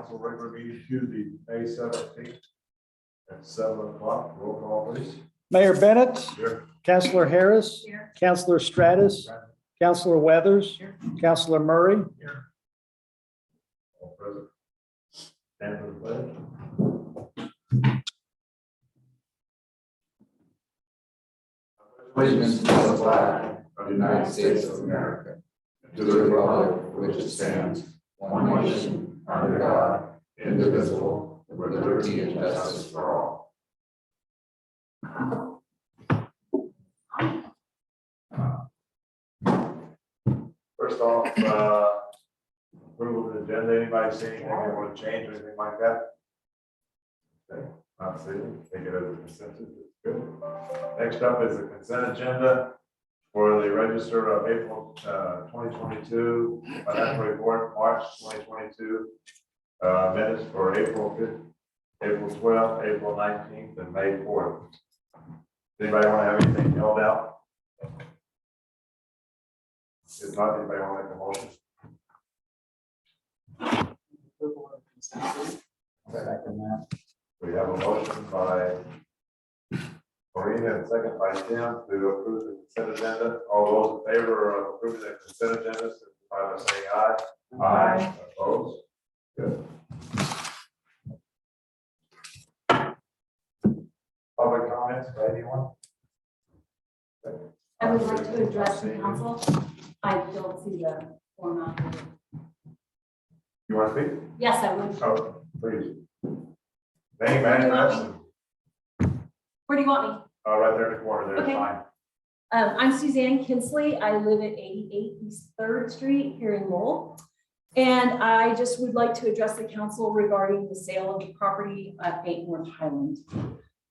council regular meeting Tuesday, May 17th at 7 o'clock. Roll call, please. Mayor Bennett, Here. Councilor Harris, Here. Councilor Stratus, Councilor Weathers, Here. Councilor Murray. Here. All present. Stand for the pledge. Allegiance to the flag of the United States of America, and to the republic for which it stands, one nation, under God, indivisible, with liberty and justice for all. First off, approval of the agenda. Anybody see anything they want to change or anything like that? Okay, not seeing. Take it as a consensus. It's good. Next up is the consent agenda for the register of April 2022, financial report, March 2022, minutes for April 5th, April 12th, April 19th, and May 4th. Anybody want to have anything held out? If not, anybody want to make a motion? We have a motion by Marina and second by Tim to approve the consent agenda. All those in favor of approving the consent agenda, signify by saying aye. Aye. Opposed? Good. Public comments by anyone? I would like to address the council. I don't see the format. You want to speak? Yes, I would. Oh, please. Name, address, Where do you want me? right there in the corner there, Okay. fine. I'm Suzanne Kinsley. I live at 88 East 3rd Street here in Lowell. And I just would like to address the council regarding the sale of the property at 8 North Highland.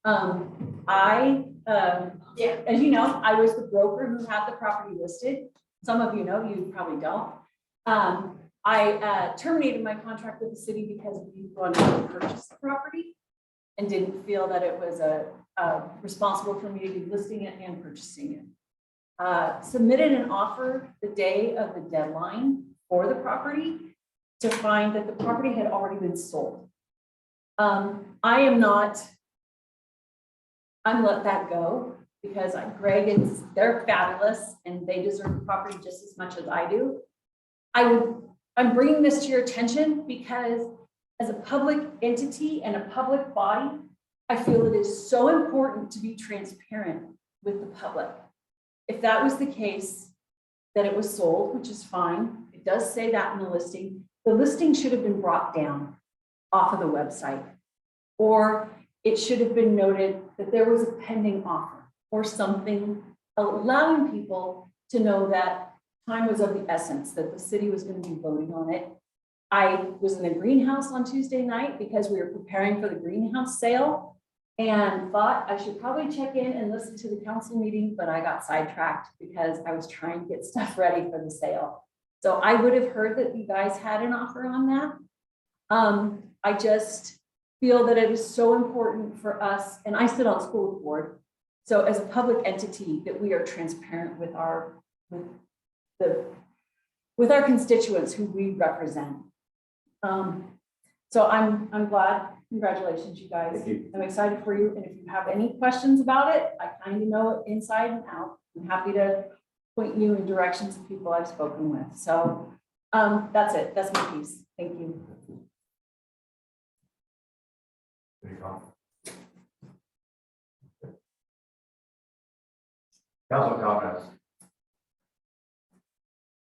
As you know, I was the broker who had the property listed. Some of you know, you probably don't. I terminated my contract with the city because we wanted to purchase the property and didn't feel that it was responsible for me to be listing it and purchasing it. Submitted an offer the day of the deadline for the property to find that the property had already been sold. I'm let that go because Greg is, they're fabulous and they deserve the property just as much as I do. I'm bringing this to your attention because as a public entity and a public body, I feel it is so important to be transparent with the public. If that was the case, that it was sold, which is fine. It does say that in the listing. The listing should have been brought down off of the website, or it should have been noted that there was a pending offer or something, allowing people to know that time was of the essence, that the city was going to be voting on it. I was in the greenhouse on Tuesday night because we were preparing for the greenhouse sale and thought I should probably check in and listen to the council meeting, but I got sidetracked because I was trying to get stuff ready for the sale. So I would have heard that you guys had an offer on that. I just feel that it is so important for us, and I sit on school board, so as a public entity, that we are transparent with our constituents who we represent. So I'm glad. Congratulations, you guys. Thank you. I'm excited for you. And if you have any questions about it, I kind of know it inside and out. I'm happy to point you in directions of people I've spoken with. So that's it. That's my piece. Thank you. Any comment? Council comments?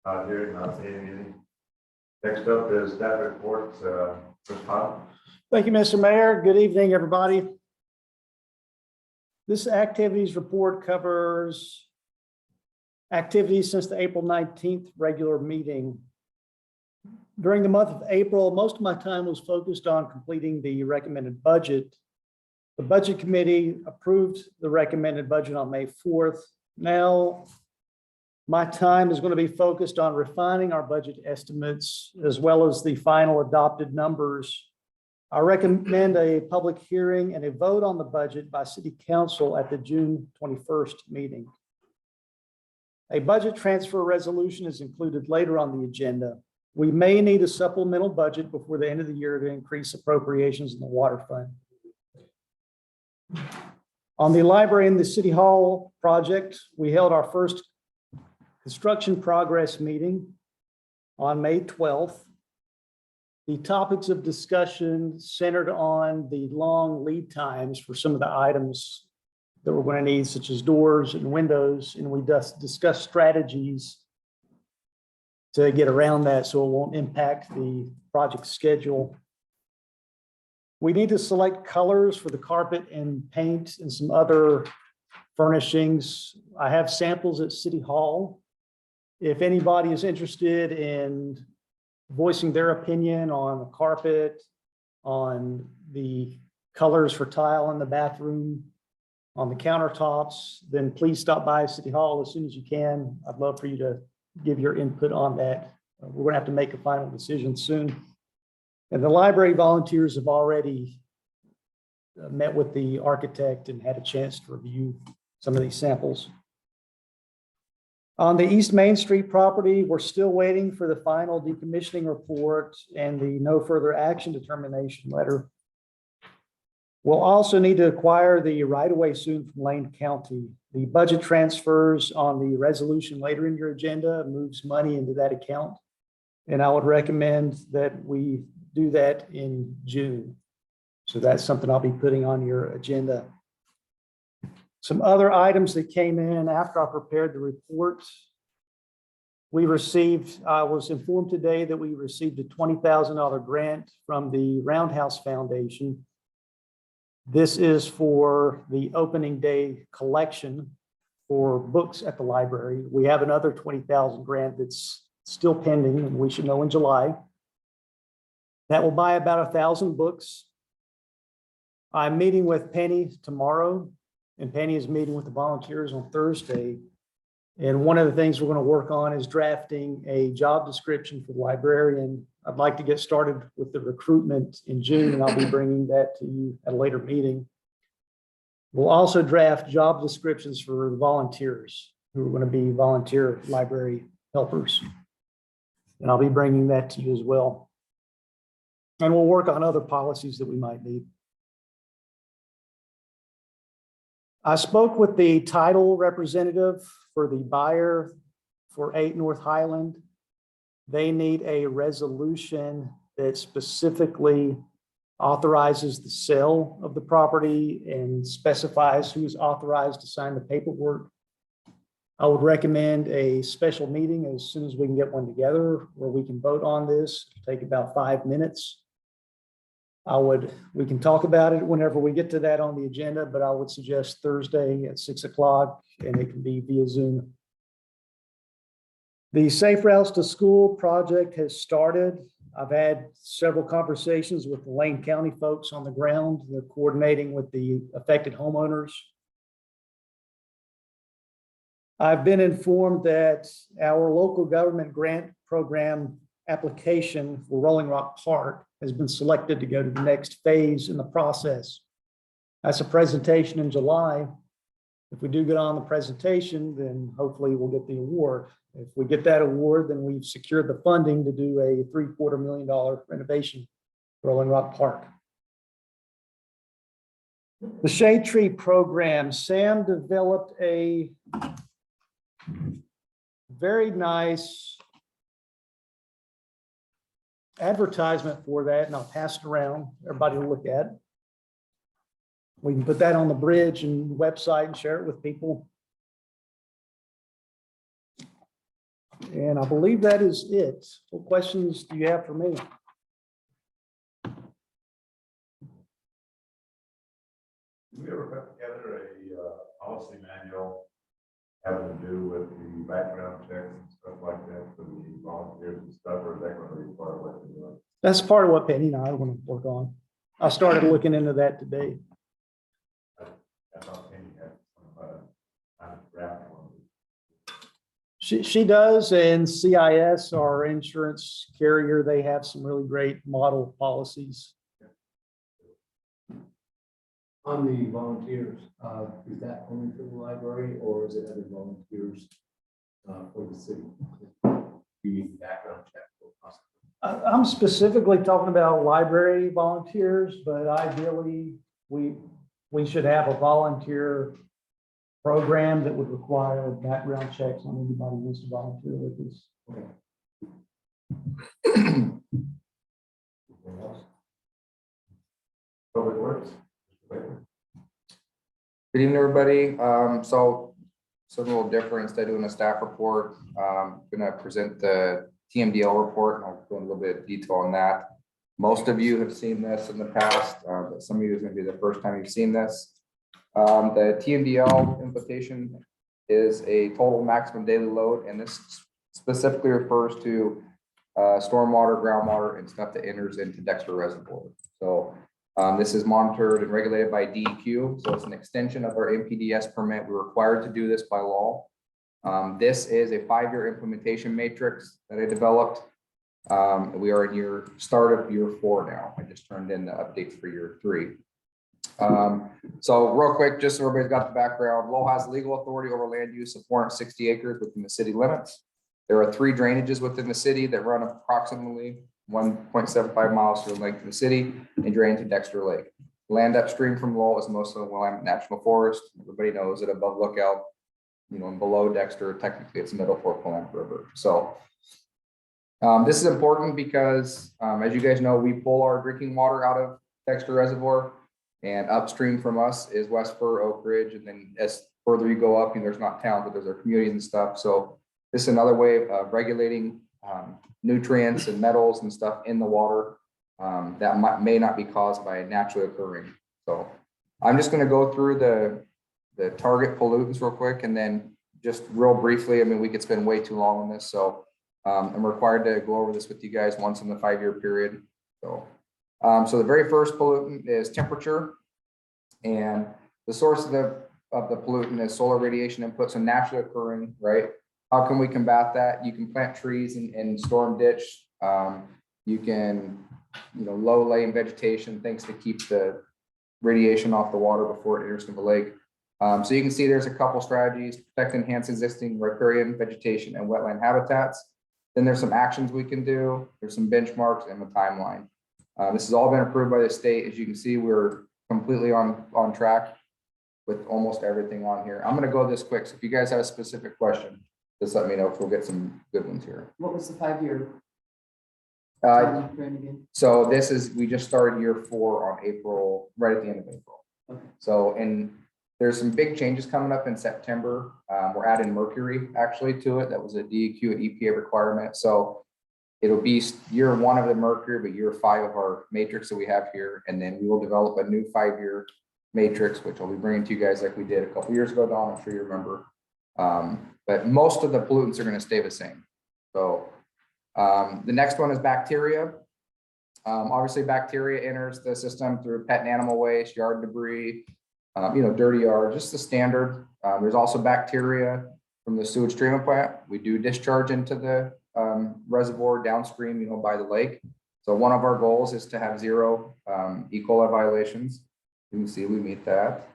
Not hearing, not seeing anything. Next up is staff reports. Chris Pyle. Thank you, Mr. Mayor. Good evening, everybody. This activities report covers activities since the April 19th regular meeting. During the month of April, most of my time was focused on completing the recommended budget. The budget committee approved the recommended budget on May 4th. Now, my time is going to be focused on refining our budget estimates as well as the final adopted numbers. I recommend a public hearing and a vote on the budget by City Council at the June 21st meeting. A budget transfer resolution is included later on the agenda. We may need a supplemental budget before the end of the year to increase appropriations in the water fund. On the library and the city hall project, we held our first construction progress meeting on May 12th. The topics of discussion centered on the long lead times for some of the items that we're going to need, such as doors and windows, and we discussed strategies to get around that so it won't impact the project schedule. We need to select colors for the carpet and paint and some other furnishings. I have samples at City Hall. If anybody is interested in voicing their opinion on the carpet, on the colors for tile in the bathroom, on the countertops, then please stop by City Hall as soon as you can. I'd love for you to give your input on that. We're going to have to make a final decision soon. And the library volunteers have already met with the architect and had a chance to review some of these samples. On the East Main Street property, we're still waiting for the final decommissioning report and the no further action determination letter. We'll also need to acquire the right-of-way soon from Lane County. The budget transfers on the resolution later in your agenda moves money into that account. And I would recommend that we do that in June. So that's something I'll be putting on your agenda. Some other items that came in after I prepared the report. I was informed today that we received a $20,000 grant from the Roundhouse Foundation. This is for the opening day collection for books at the library. We have another $20,000 grant that's still pending, and we should know in July. That will buy about 1,000 books. I'm meeting with Penny tomorrow, and Penny is meeting with the volunteers on Thursday. And one of the things we're going to work on is drafting a job description for the librarian. I'd like to get started with the recruitment in June, and I'll be bringing that to you at a later meeting. We'll also draft job descriptions for the volunteers who are going to be volunteer library helpers. And I'll be bringing that to you as well. And we'll work on other policies that we might need. I spoke with the title representative for the buyer for 8 North Highland. They need a resolution that specifically authorizes the sale of the property and specifies who's authorized to sign the paperwork. I would recommend a special meeting as soon as we can get one together where we can vote on this. It'll take about 5 minutes. We can talk about it whenever we get to that on the agenda, but I would suggest Thursday at 6 o'clock, and it can be via Zoom. The Safe Routes to School project has started. I've had several conversations with the Lane County folks on the ground. They're coordinating with the affected homeowners. I've been informed that our local government grant program application for Rolling Rock Park has been selected to go to the next phase in the process. That's a presentation in July. If we do get on the presentation, then hopefully we'll get the award. If we get that award, then we've secured the funding to do a $750,000 renovation for Rolling Rock Park. The Shade Tree Program, Sam developed a very nice advertisement for that, and I'll pass it around, everybody will look at it. We can put that on the bridge and website and share it with people. And I believe that is it. What questions do you have for me? Did we ever put together a policy manual having to do with the background checks and stuff like that for the volunteers and stuff, or is that going to be part of what we're doing? That's part of what Penny and I want to work on. I started looking into that today. I thought Penny had some kind of draft one. She does, and CIS, our insurance carrier, they have some really great model policies. On the volunteers, is that only for the library or is it other volunteers for the city? Do you need background check for possible? I'm specifically talking about library volunteers, but ideally, we should have a volunteer program that would require background checks on anybody who wants to volunteer with us. Anything else? Public Works? Good evening, everybody. So something a little different. Instead of doing a staff report, gonna present the TMDL report, and I'll go into a little bit of detail on that. Most of you have seen this in the past, but some of you is gonna be the first time you've seen this. The TMDL implication is a total maximum daily load, and this specifically refers to stormwater, groundwater, and stuff that enters into Dexter Reservoir. So this is monitored and regulated by DEQ, so it's an extension of our MPDS permit. We're required to do this by law. This is a 5-year implementation matrix that I developed. We are in start of year 4 now. I just turned in the updates for year 3. So real quick, just so everybody's got the background, Lowell has legal authority over land use of 460 acres within the city limits. There are 3 drainages within the city that run approximately 1.75 miles through the length of the city and drain to Dexter Lake. Land upstream from Lowell is most of the Willamette National Forest. Everybody knows it above Lookout, and below Dexter, technically it's Middle Fork Willamette River. So this is important because, as you guys know, we pull our drinking water out of Dexter Reservoir, and upstream from us is West Fur, Oak Ridge, and then as further you go up, there's not towns, but there's our communities and stuff. So this is another way of regulating nutrients and metals and stuff in the water that may not be caused by naturally occurring. So I'm just going to go through the target pollutants real quick, and then just real briefly, we could spend way too long on this. So I'm required to go over this with you guys once in the 5-year period. So the very first pollutant is temperature, and the source of the pollutant is solar radiation input, so naturally occurring, right? How can we combat that? You can plant trees and storm ditch. You can, low laying vegetation, things to keep the radiation off the water before it enters into the lake. So you can see there's a couple strategies: protect, enhance existing riparian vegetation and wetland habitats. Then there's some actions we can do. There's some benchmarks and a timeline. This has all been approved by the state. As you can see, we're completely on track with almost everything on here. I'm going to go this quick. So if you guys have a specific question, just let me know if we'll get some good ones here. What was the 5-year? So we just started year 4 on April, right at the end of April. Okay. So, and there's some big changes coming up in September. We're adding mercury actually to it. That was a DEQ and EPA requirement. So it'll be year 1 of the mercury, but year 5 of our matrix that we have here. And then we will develop a new 5-year matrix, which I'll be bringing to you guys like we did a couple years ago, Don. I'm sure you remember. But most of the pollutants are going to stay the same. So the next one is bacteria. Obviously, bacteria enters the system through pet and animal waste, yard debris, dirty yard, just the standard. There's also bacteria from the sewage treatment plant. We do discharge into the reservoir downstream, by the lake. So one of our goals is to have 0 E. coli violations. You can see we meet that.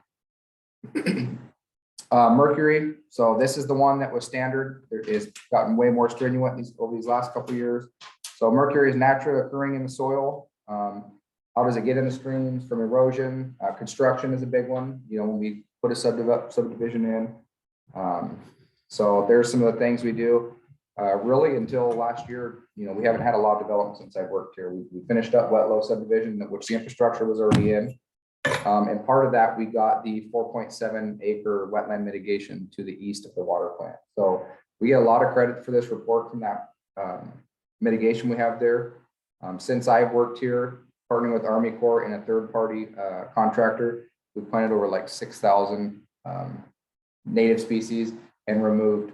Mercury. So this is the one that was standard. It has gotten way more stringent over these last couple of years. So mercury is naturally occurring in the soil. How does it get in the streams? From erosion. Construction is a big one. When we put a subdivision in. So there's some of the things we do. Really until last year, we haven't had a lot of development since I've worked here. We finished up Lowell subdivision, which the infrastructure was already in. And part of that, we got the 4.7 acre wetland mitigation to the east of the water plant. So we get a lot of credit for this report from that mitigation we have there. Since I've worked here, partnering with Army Corps and a third-party contractor, we planted over like 6,000 native species and removed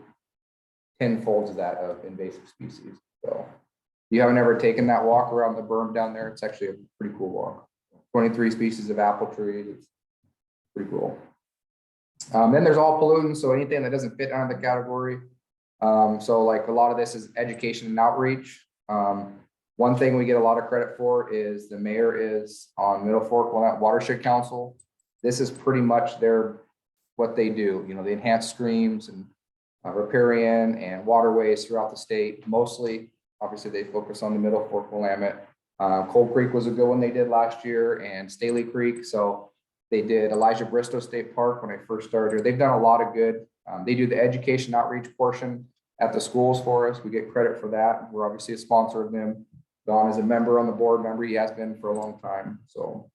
10 folds of that of invasive species. So if you haven't ever taken that walk around the berm down there, it's actually a pretty cool walk. 23 species of apple trees. It's pretty cool. Then there's all pollutants, so anything that doesn't fit under the category. So like a lot of this is education and outreach. One thing we get a lot of credit for is the mayor is on Middle Fork Willamette Watershed Council. This is pretty much what they do. They enhance streams and riparian and waterways throughout the state, mostly Obviously, they focus on the middle Fork Willamette. Cold Creek was a good one they did last year, and Staley Creek. So they did Elijah Bristow State Park when I first started here. They've done a lot of good. They do the education outreach portion at the schools for us. We get credit for that. We're obviously a sponsor of them. Don is a member on the board member. He has been for a long time. So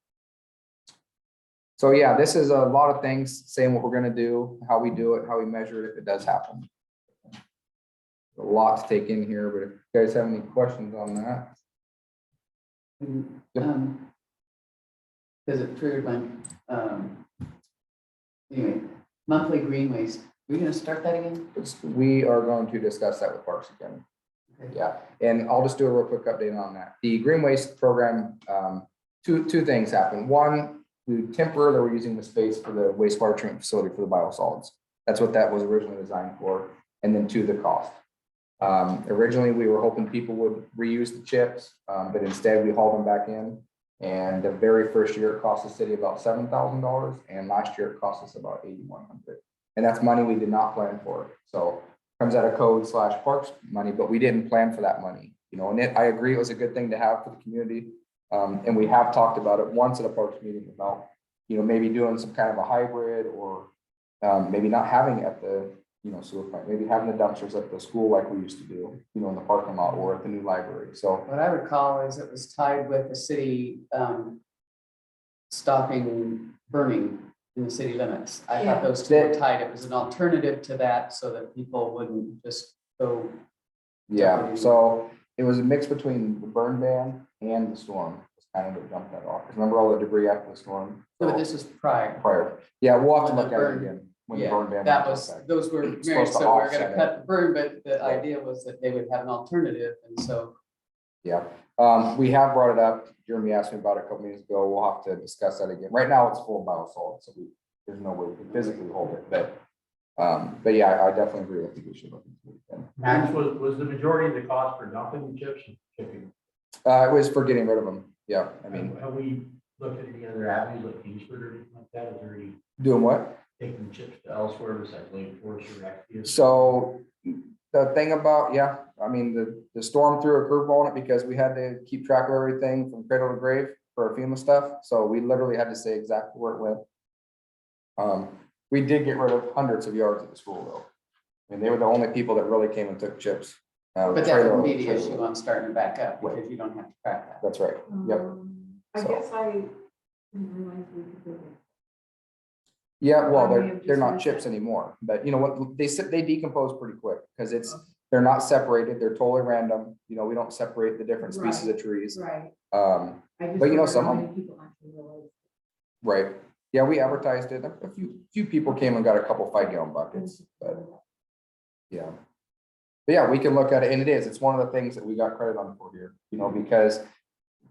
yeah, this is a lot of things saying what we're going to do, how we do it, how we measure it if it does happen. A lot to take in here, but if you guys have any questions on that. Because it triggered my, anyway, monthly green waste. Are we gonna start that again? We are going to discuss that with Parks again. Okay. Yeah, and I'll just do a real quick update on that. The green waste program, two things happened. One, we temporarily were using the space for the wastewater treatment facility for the biosolids. That's what that was originally designed for. And then two, the cost. Originally, we were hoping people would reuse the chips, but instead we hauled them back in. And the very first year it cost the city about $7,000, and last year it cost us about $8,100. And that's money we did not plan for. So it comes out of code/parks money, but we didn't plan for that money. You know, and I agree it was a good thing to have for the community. And we have talked about it once at a parks meeting about, you know, maybe doing some kind of a hybrid, or maybe not having it at the, you know, sewer plant, maybe having the dumpsters at the school like we used to do, you know, in the parking lot or at the new library. So What I recall is it was tied with the city stopping burning in the city limits. I thought those two were tied. It was an alternative to that so that people wouldn't just go. yeah, so it was a mix between the burn ban and the storm. It's kind of what jumped that off. Remember all the debris after the storm? No, but this was prior. Prior. Yeah, we'll have to When look the at it burn- again. When the Yeah, burn ban that went was, into effect. those were It's married, supposed to so we're offset gonna it. cut the burn, but the Right. idea was that they would have an alternative, and so. Yeah, we have brought it up. Jeremy asked me about it a couple meetings ago. We'll have to discuss that again. Right now, it's full of biosolids, so there's no way we can physically hold it, but yeah, I definitely agree. I think we should look into it again. Max, was the majority of the cost for dumping the chips and shipping? It was for getting rid of them. Yeah, I mean, Have we looked at any other avenues like Kingsford or anything like that? Is there any doing what? taking the chips to elsewhere besides Lake Forest or Exvius? So the thing about, yeah, I mean, the storm threw a curveball on it because we had to keep track of everything from cradle to grave for our FEMA stuff. So we literally had to say exactly where it went. We did get rid of hundreds of yards at the school though. I mean, they were the only people that really came and took chips. But that Trailer- would be the trailer- issue on starting it back up, because you don't have to track that. That's right. Yep. I So- guess I didn't realize we could do it. Yeah, well, I may have they're just not missed chips it. anymore, but you know what, they decompose pretty quick because they're not separated, they're totally random. You know, we don't separate the different species of trees. Right. Um, I just But you know, wonder some how of many people actually realize. right. Yeah, we advertised it. A few people came and got a couple 5-gallon buckets, but yeah. But yeah, we can look at it, and it's one of the things that we got credit on for here, you know, because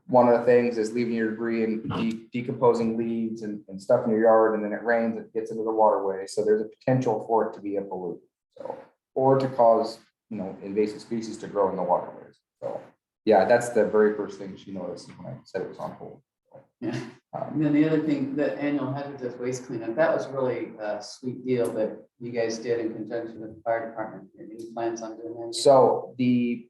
one of the things is leaving your debris and decomposing leaves and stuff in your yard, and then it rains, it gets into the waterway. So there's a potential for it to be a pollutant. So, or to cause, you know, invasive species to grow in the waterways. So yeah, that's the very first thing she noticed when I said it was on hold. Yeah. And then the other thing, the annual hazardous waste cleanup, that was really a sweet deal that you guys did in conjunction with the fire department. Any plans on doing that? So the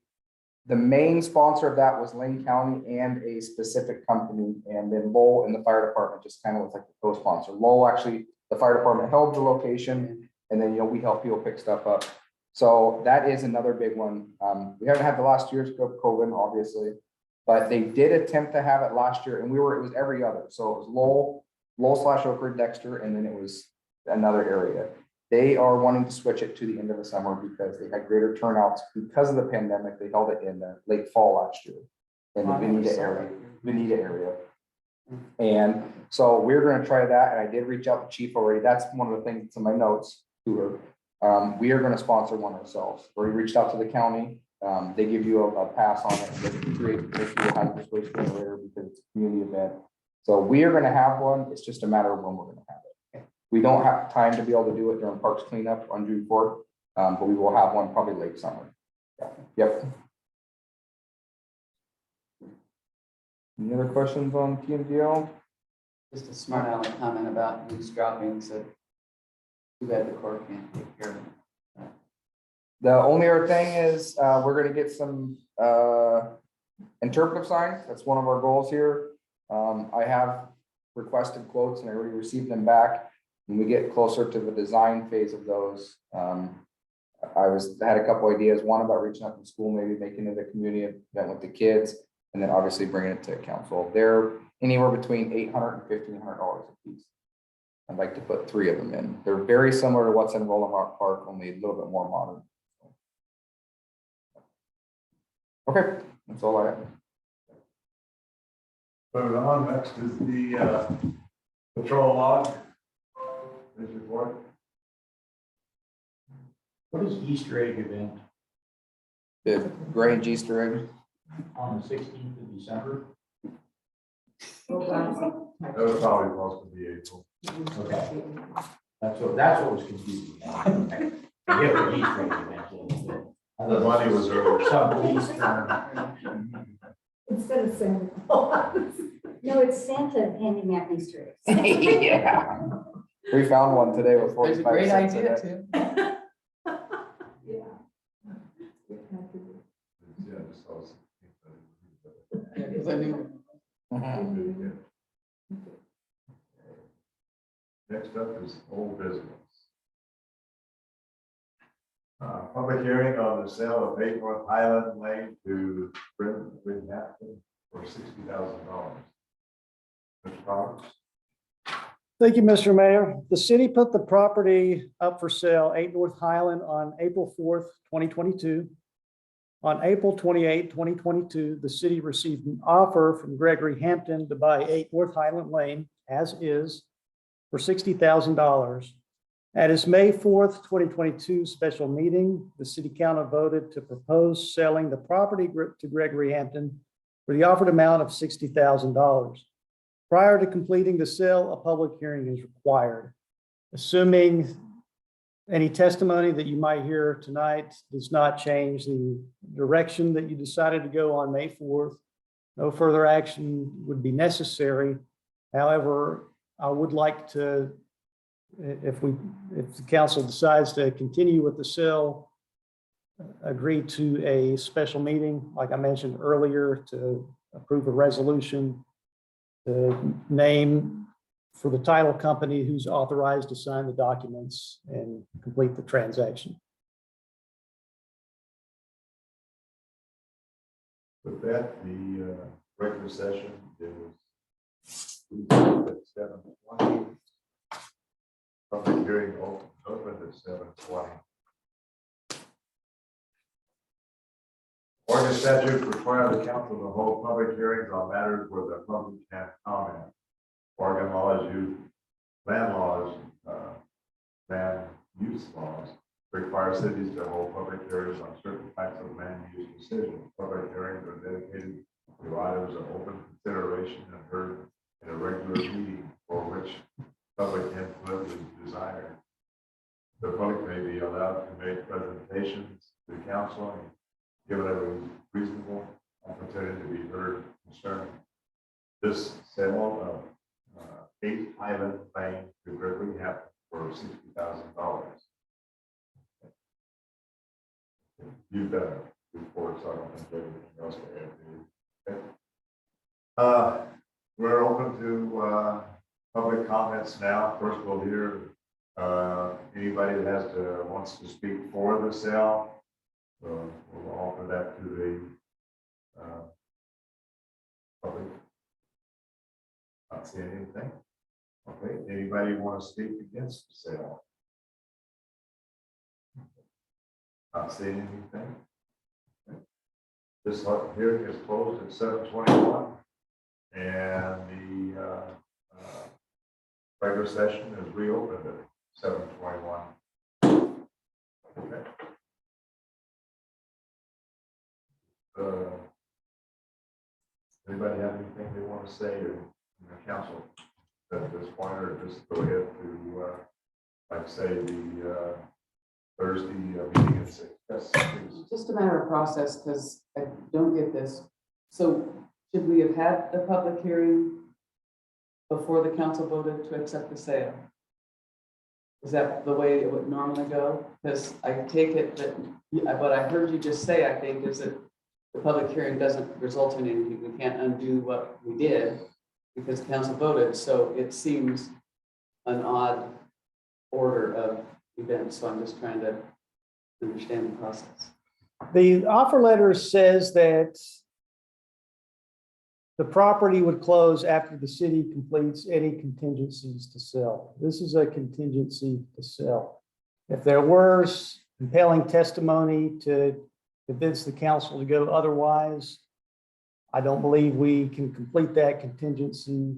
main sponsor of that was Lynn County and a specific company, and then Lowell and the fire department just kind of was like the co-sponsor. Lowell actually, the fire department held the location, and then, you know, we help people pick stuff up. So that is another big one. We haven't had the last year's of COVID, obviously, but they did attempt to have it last year, and it was every other. So it was Lowell/Oak Ridge Dexter, and then it was another area. They are wanting to switch it to the end of the summer because they had greater turnouts because of the pandemic. They held it in the late fall last year in the Veneta area. And so we're going to try that. And I did reach out to Chief already. That's one of the things that's in my notes to her. We are going to sponsor one ourselves. We reached out to the county. They give you a pass on it. They can create a hazardous waste generator because it's a community event. So we are going to have one. It's just a matter of when we're going to have it. We don't have time to be able to do it during parks cleanup on June 4th, but we will have one probably late summer. Yeah. Yep. Any other questions on TMDL? Just a smart aleck comment about loose droppings that too bad the court can't take care of. The only other thing is, we're gonna get some, interpretive signs. That's one of our goals here. I have requested quotes and I already received them back. When we get closer to the design phase of those, I had a couple ideas, one about reaching out to school, maybe making it a community event with the kids, and then obviously bringing it to council. They're anywhere between $800 and $1,500 a piece. I'd like to put 3 of them in. They're very similar to what's in Rolling Rock Park, only a little bit more modern. Okay, that's all I have. Moving on, next is the patrol log. This report. What is Easter egg event The Grange Easter egg. on the 16th of December? That was probably supposed to be April. Okay. That's what was confusing. I get what Easter egg event is, but The money was earlier. some police term. Instead of Santa Claus. No, it's Santa handing out Easter eggs. Yeah. We found one today with There's a 45 great cents in idea it. too. Yeah. Yeah, just those. Yeah, 'cause I knew. Mhm. Next up is old business. Public hearing on the sale of 8 North Highland Lane to Brent Napkin for $60,000. Mr. Powers? Thank you, Mr. Mayor. The city put the property up for sale, 8 North Highland, on April 4th, 2022. On April 28th, 2022, the city received an offer from Gregory Hampton to buy 8 North Highland Lane as is for $60,000. At its May 4th, 2022 special meeting, the city council voted to propose selling the property to Gregory Hampton for the offered amount of $60,000. Prior to completing the sale, a public hearing is required. Assuming any testimony that you might hear tonight does not change the direction that you decided to go on May 4th, no further action would be necessary. However, I would like to, if the council decides to continue with the sale, agree to a special meeting, like I mentioned earlier, to approve a resolution to name for the title company who's authorized to sign the documents and complete the transaction. With that, the regular session is at 7:20. Public hearing open at 7:20. Oregon statutes require the council to hold public hearings on matters where the public can comment. Oregon laws, land laws, land use laws require cities to hold public hearings on certain types of land use decisions. Public hearings are dedicated to items of open consideration and heard in a regular meeting for which public input is desired. The public may be allowed to make presentations to the council and given every reasonable opportunity to be heard concerning this sale of 8 Highland Lane to Gregory Hampton for $60,000. You've done it before, so I don't think there's anything else to add to. Okay. We're open to public comments now. First, we'll hear anybody that wants to speak for the sale. So we'll offer that to the public. Not seeing anything. Okay, anybody want to speak against the sale? Not seeing anything. Okay. This hearing is closed at 7:21, and the regular session is reopened at 7:21. Okay. Anybody have anything they want to say or council at this point, or just go ahead to, like say, the Thursday meeting at 6? Yes, please. Just a matter of process, because I don't get this. So should we have had the public hearing before the council voted to accept the sale? Is that the way it would normally go? Because I take it that, what I heard you just say, I think, is that the public hearing doesn't result in anything. We can't undo what we did because the council voted, so it seems an odd order of events, so I'm just trying to understand the process. The offer letter says that the property would close after the city completes any contingencies to sell. This is a contingency to sell. If there were compelling testimony to convince the council to go otherwise, I don't believe we can complete that contingency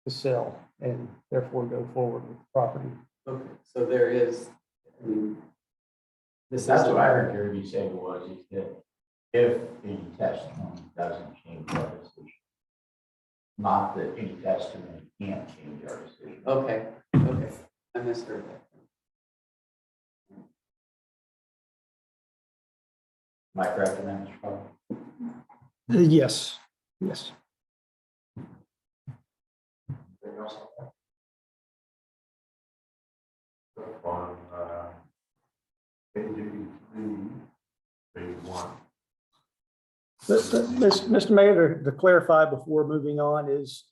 to sell and therefore go forward with the property. Okay, so there is, I mean, this is. That's what I heard Kirby say was, is that if any testimony doesn't change our decision. Not that any testimony can't change our decision. Okay, okay, I misheard that. Am I correct in that, Mr. Carter? Yes, yes. Anything else on page 83, page 1? Mr. Mayor, to clarify before moving on is,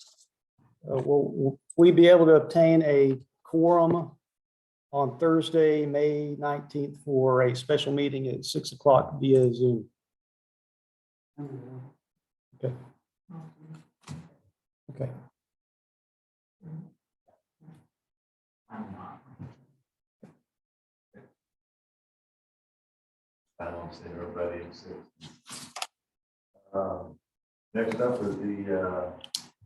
will we be able to obtain a quorum on Thursday, May 19th for a special meeting at 6 o'clock via Zoom? Okay. Okay. I don't see everybody except. Next up is the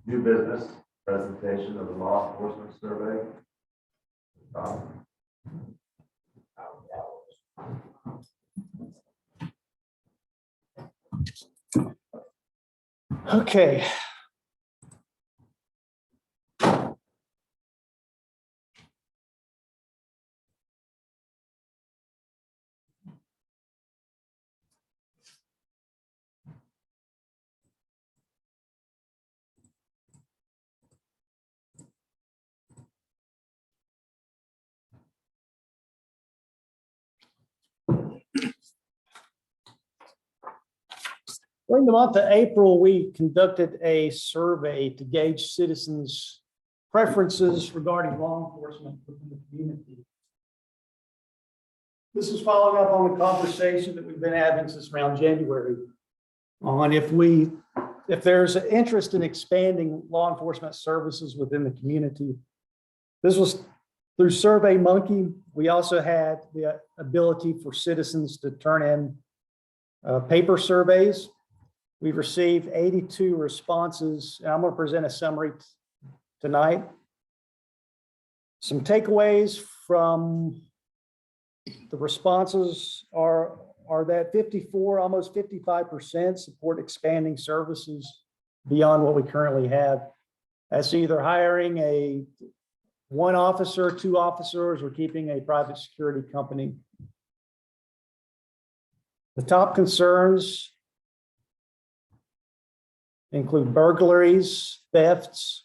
new business presentation of the law enforcement survey. Okay. During the month of April, we conducted a survey to gauge citizens' preferences regarding law enforcement within the community. This is following up on the conversation that we've been having since around January on if there's an interest in expanding law enforcement services within the community. This was through SurveyMonkey. We also had the ability for citizens to turn in paper surveys. We've received 82 responses. And I'm going to present a summary tonight. Some takeaways from the responses are that 54, almost 55% support expanding services beyond what we currently have. That's either hiring one officer, two officers, or keeping a private security company. The top concerns include burglaries, thefts,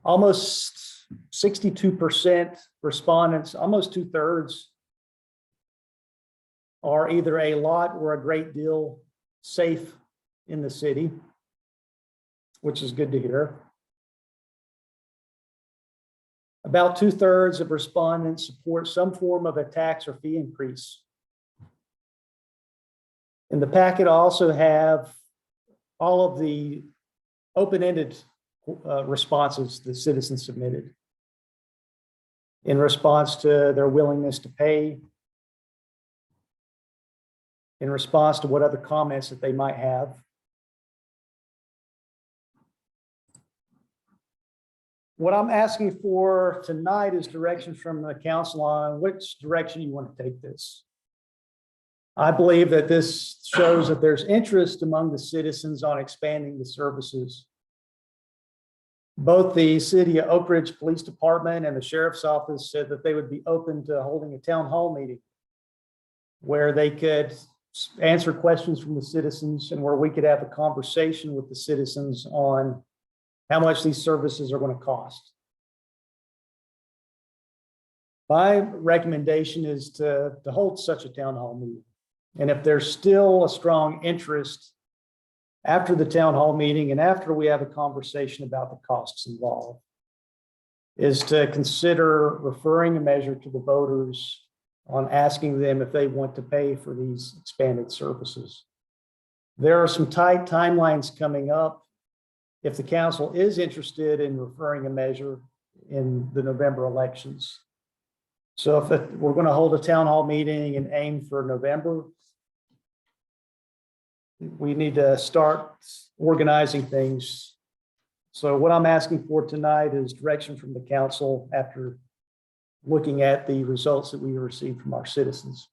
almost 62% respondents, almost 2/3 are either a lot or a great deal safe in the city, which is good to hear. About 2/3 of respondents support some form of a tax or fee increase. In the packet, I also have all of the open-ended responses the citizens submitted in response to their willingness to pay, in response to what other comments that they might have. What I'm asking for tonight is direction from the council on which direction you want to take this. I believe that this shows that there's interest among the citizens on expanding the services. Both the city of Oak Ridge Police Department and the sheriff's office said that they would be open to holding a town hall meeting where they could answer questions from the citizens and where we could have a conversation with the citizens on how much these services are going to cost. My recommendation is to hold such a town hall meeting. And if there's still a strong interest after the town hall meeting and after we have a conversation about the costs involved, is to consider referring a measure to the voters on asking them if they want to pay for these expanded services. There are some tight timelines coming up. If the council is interested in referring a measure in the November elections. So if we're going to hold a town hall meeting and aim for November, we need to start organizing things. So what I'm asking for tonight is direction from the council after looking at the results that we received from our citizens.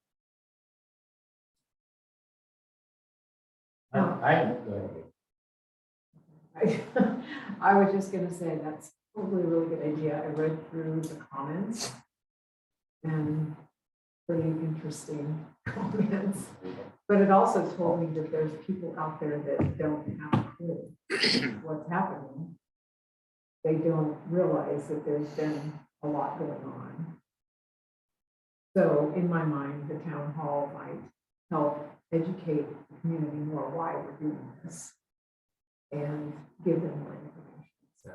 I was just gonna say, that's probably a really good idea. I read through the comments and pretty interesting comments. But it also told me that there's people out there that don't have a clue what's happening. They don't realize that there's been a lot going on. So in my mind, the town hall might help educate the community more why we're doing this and give them more information. So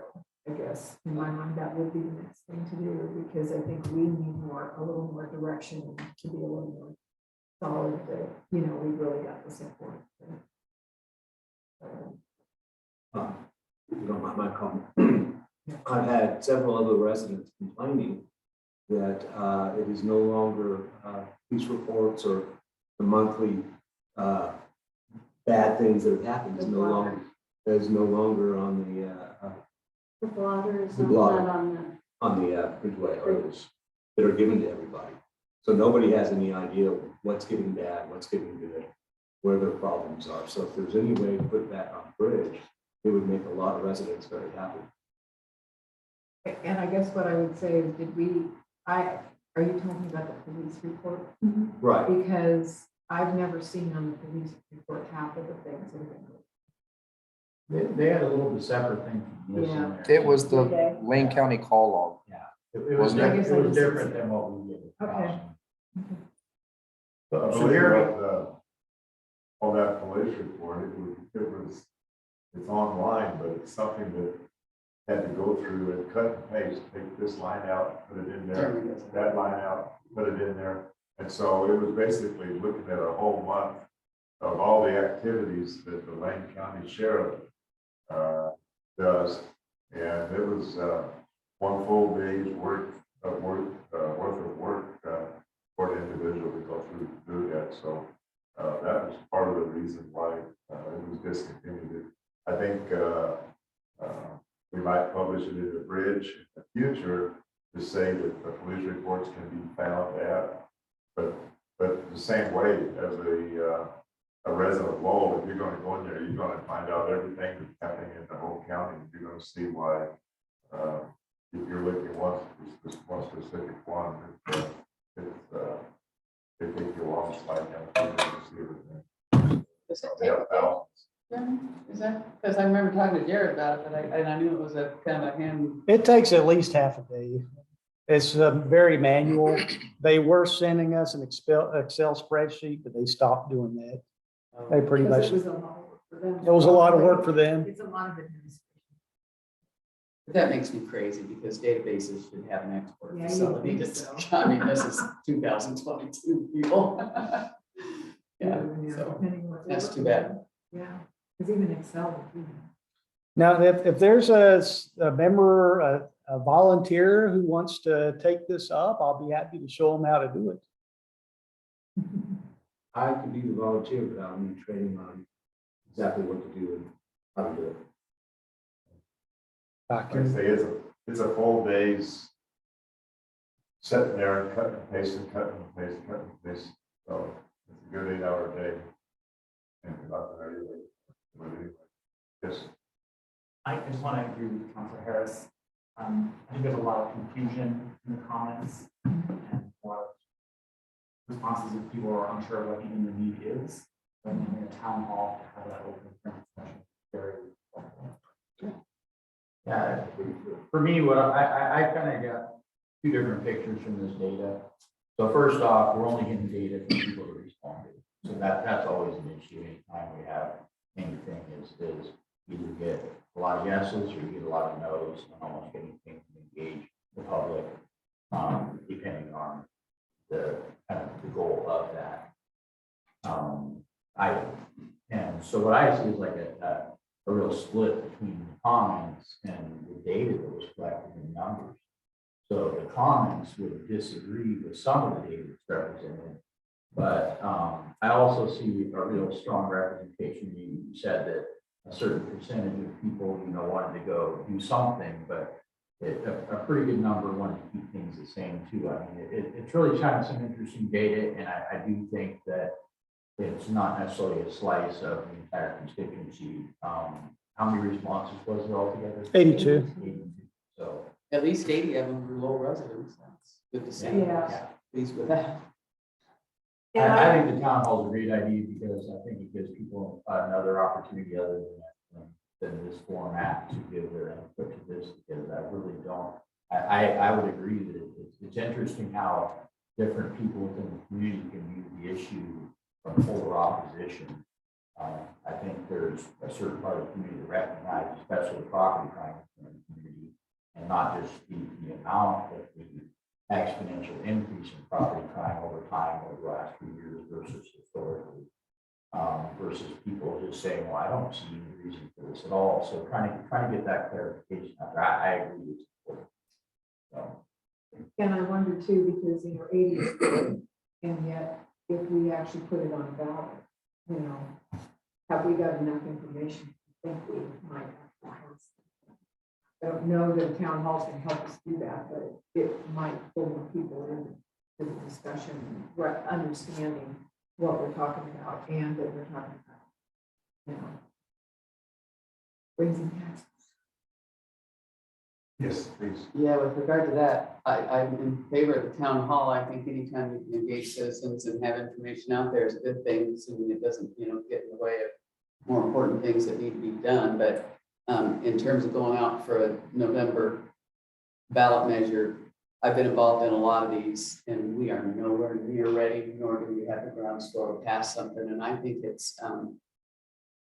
I guess in my mind, that would be the next thing to do, because I think we need a little more direction to be a little more solid that, you know, we really got the support. If you don't mind my comment, I've had several other residents complaining that it is no longer police reports or the monthly bad things that have happened is no longer on The blotter is The not blotter. on the, the Bridgeway articles that are given to everybody. So nobody has any idea what's getting bad, what's getting good, where their problems are. So if there's any way to put that on Bridge, it would make a lot of residents very happy. And I guess what I would say is, are you talking about the police report? Right. Because I've never seen on the police report half of the things that have been going. They had a little bit separate thing from this in Yeah. there. It was the Okay. Wayne County call log. Yeah, it was, Wasn't it? I guess I it was just- different than what we did. Okay. I So believe here, on that police report, it's online, but it's something that had to go through and cut and paste, take this line out, put it in there, that line out, put it in there. And so it was basically looking at a whole month of all the activities that the Lane County Sheriff does. And it was one full day's worth of work for an individual to go through to do that. So that was part of the reason why it was discontinued. I think we might publish it in the Bridge in the future to say that the police reports can be found at, but the same way as a resident of Lowell, if you're going to go in there, you're going to find out everything that's happening in the whole county. You're going to see why. If you're looking at one specific one, they take you along the slide down to see everything. Does it Yeah, take a day? Is that, because I remember talking to Jared about it, but I knew it was a kind of a hand. It takes at least half a day. It's very manual. They were sending us an Excel spreadsheet, but they stopped doing that. They pretty much, Because it was a lot of work for them. it was a lot of work for them. It's a lot of administration. That makes me crazy because databases should have an export Yeah, you facility. think to- so. I mean, this is 2022 people. Yeah, so Depending on what they're that's too looking bad. at. Yeah, because even Excel would do that. Now, if there's a member, a volunteer who wants to take this up, I'll be happy to show them how to do it. I could be the volunteer without me training on exactly what to do and how to do it. Like I say, it's a full day's sitting there and cutting and pasting, cutting and pasting, cutting and pasting. So it's a good 8-hour day. And about that, anyway. Yes. I just want to agree with Councilor Harris. I think there's a lot of confusion in the comments and a lot of responses if people are unsure what even the need is. But in a town hall, to have that open discussion is very helpful. Yeah, for me, what I kind of got two different pictures from this data. So first off, we're only getting data from people that responded. So that's always an issue anytime we have anything is either get a lot of yeses or you get a lot of no's on almost anything to engage the public, depending on the kind of the goal of that item. And so what I see is like a real split between the comments and the data that was collected in numbers. So the comments would disagree with some of the data that's represented, but I also see a real strong representation. You said that a certain percentage of people, wanted to go do something, but a pretty good number wanted to keep things the same too. I mean, it's really showing some interesting data, and I do think that it's not necessarily a slice of the entire constituency. How many responses was there altogether? 82. 82. So. At least 80 of them were Lowell residents. That's good to see. Yeah. Pleased with that. And I think the town hall is a great idea because I think it gives people another opportunity other than this format to give their input to this, because I really don't, I would agree that it's interesting how different people within the community can view the issue from polar opposition. I think there's a certain part of the community that recognizes, especially the property crime in the community, and not just the amount, but the exponential increase in property crime over time over the last few years versus historically, versus people just saying, well, I don't see any reason for this at all. So trying to get that clarification out there, I agree with you. So. And I wonder too, because, 80 is good, and yet if we actually put it on a ballot, have we got enough information? I think we might have to have. I don't know that a town hall can help us do that, but it might pull more people into the discussion, understanding what we're talking about and that we're talking about, raising taxes. Yes, please. Yeah, with regard to that, I'm in favor of the town hall. I think anytime you can engage citizens and have information out there is a good thing, assuming it doesn't, get in the way of more important things that need to be done. But in terms of going out for a November ballot measure, I've been involved in a lot of these, and we are nowhere near ready, nor do we have the groundswell to pass something. And I think it's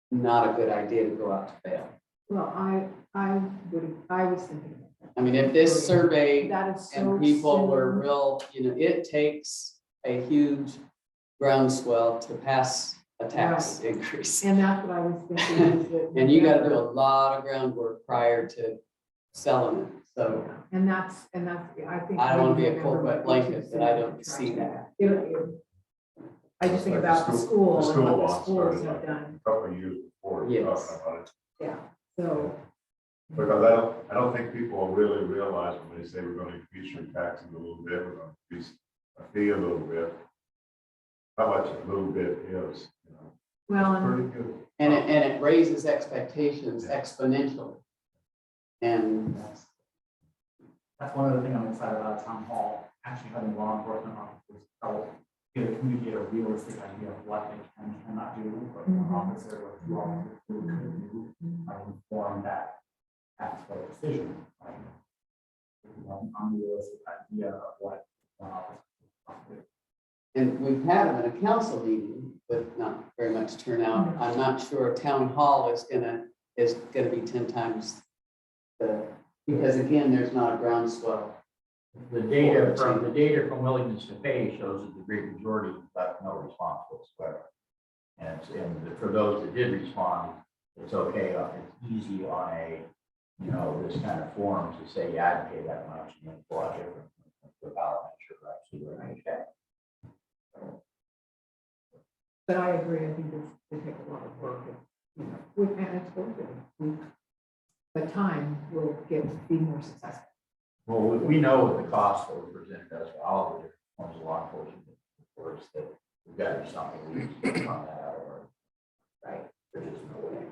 not a good idea to go out to fail. Well, I was thinking about that. I mean, if this survey That is so and people were soon. real, it takes a huge groundswell to pass a tax increase. And that's what I was thinking. Is that And you gotta do a lot of groundwork prior to selling it, so. And that's, I think. I don't wanna be a maybe full November wet might be blanket, too but I soon don't to see try that. I just think Like about the school the and school what the law schools started have like done, a couple of years before. Yes. Talking about it. yeah, so. Because I don't think people really realize when they say we're going to increase your taxes a little bit, we're going to increase a fee a little bit. How much a little bit is, Well, it's and pretty good. And it raises expectations exponentially. And That's one of the things I'm excited about at town hall, actually having law enforcement officers help get a communicate a realistic idea of what they can and cannot do, what one officer or two officers could do, inform that taxpayer decision. An unrealistic idea of what one officer can do. And we've had them in a council meeting with not very much turnout. I'm not sure town hall is gonna be 10 times because again, there's not a groundswell. The data from willingness to pay shows that the great majority got no response whatsoever. And for those that did respond, it's okay. It's easy on this kind of forum to say, yeah, I'd pay that much, and it's a lot different without sure actually we're going to check. but I agree, I think they take a lot of work, and it's worth it. But time will be more successful. Well, we know what the cost that was presented to us for all the different forms of law enforcement, of course, that we've got to do something. We need to find that out, or Right. there's just no way.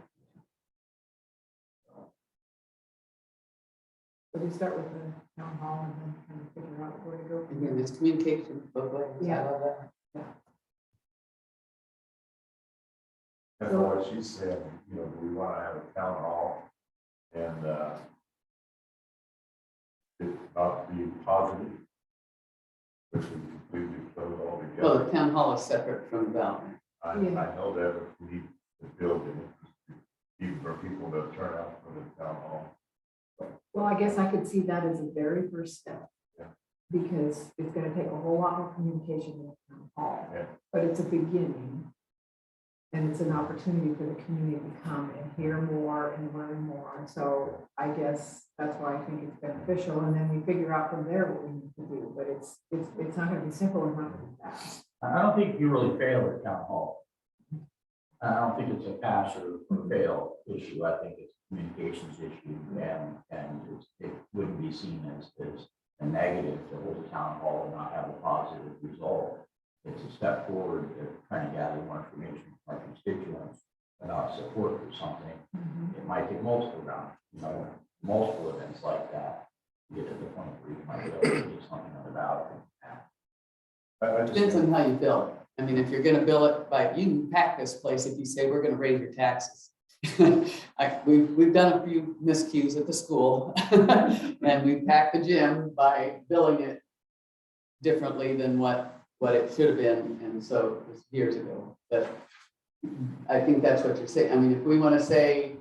So we start with the town hall and then kind of figure out where to go. from Again, there. there's communication both ways. Yeah. I love that. And for what she said, we want to have a town hall and it not be positive. Which would completely close all Well, together. the town hall is separate from the ballot. I know that, but we need to build it, even for people to turn out for the town hall. Well, I guess I could see that as a very first step. Yeah. Because it's gonna take a whole lot more communication in the town hall. Yeah. But it's a beginning. And it's an opportunity for the community to come and hear more and learn more. And so I guess that's why I think it's beneficial. And then we figure out from there what we need to do. But it's not gonna be simple and not gonna be fast. I don't think you really fail at town hall. I don't think it's a pass or fail issue. I think it's a communications issue it wouldn't be seen as a negative to hold a town hall and not have a positive result. It's a step forward to trying to gather more information from our constituents about support for something. It might take multiple rounds, multiple events like that to get to the point where you might be able to get something on the ballot. I just Depends on how you bill it. I mean, if you're gonna bill it by, you can pack this place if you say, we're gonna raise your taxes. We've done a few miscues at the school and we packed the gym by billing it differently than what it should have been. And so it was years ago, but I think that's what you're saying. I mean, if we want to say,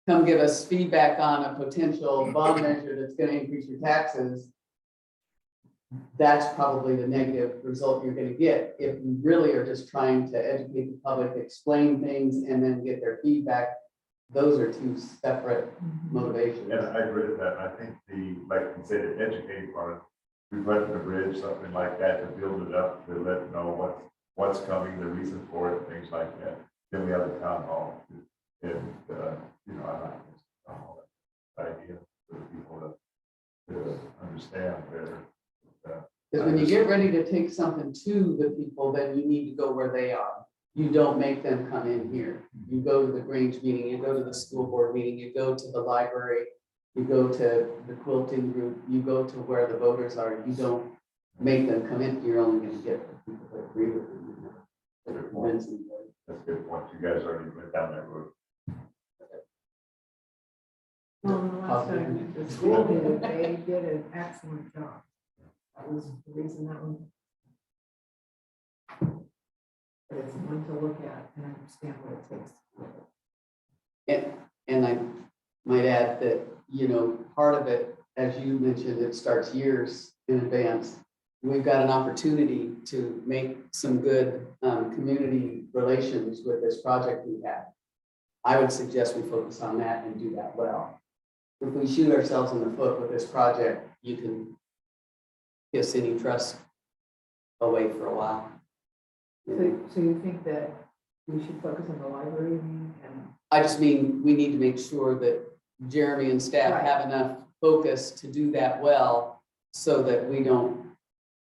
come give us feedback on a potential bond measure that's going to increase your taxes, that's probably the negative result you're going to get. If you really are just trying to educate the public, explain things, and then get their feedback, those are two separate motivations. And I agree with that. I think like you said, the educating part, we put the bridge, something like that, to build it up, to let know what's coming, the reason for it, things like that. Then we have the town hall, and I like this town hall idea for people to understand better. Because when you get ready to take something to the people, then you need to go where they are. You don't make them come in here. You go to the Grange meeting, you go to the school board meeting, you go to the library, you go to the quilting group, you go to where the voters are. You don't make them come in. You're only going to get the people that agree with you. That are convincing. That's a good point. You guys already went down that road. Well, the last time the school did it, they did an excellent job. That was the reason that one. But it's one to look at and understand what it takes to do it. And I might add that, part of it, as you mentioned, it starts years in advance. We've got an opportunity to make some good community relations with this project we have. I would suggest we focus on that and do that well. If we shoot ourselves in the foot with this project, you can kiss any trust away for a while. So you think that we should focus on the library and? I just mean, we need to make sure that Jeremy and staff Right. have enough focus to do that well, so that we don't.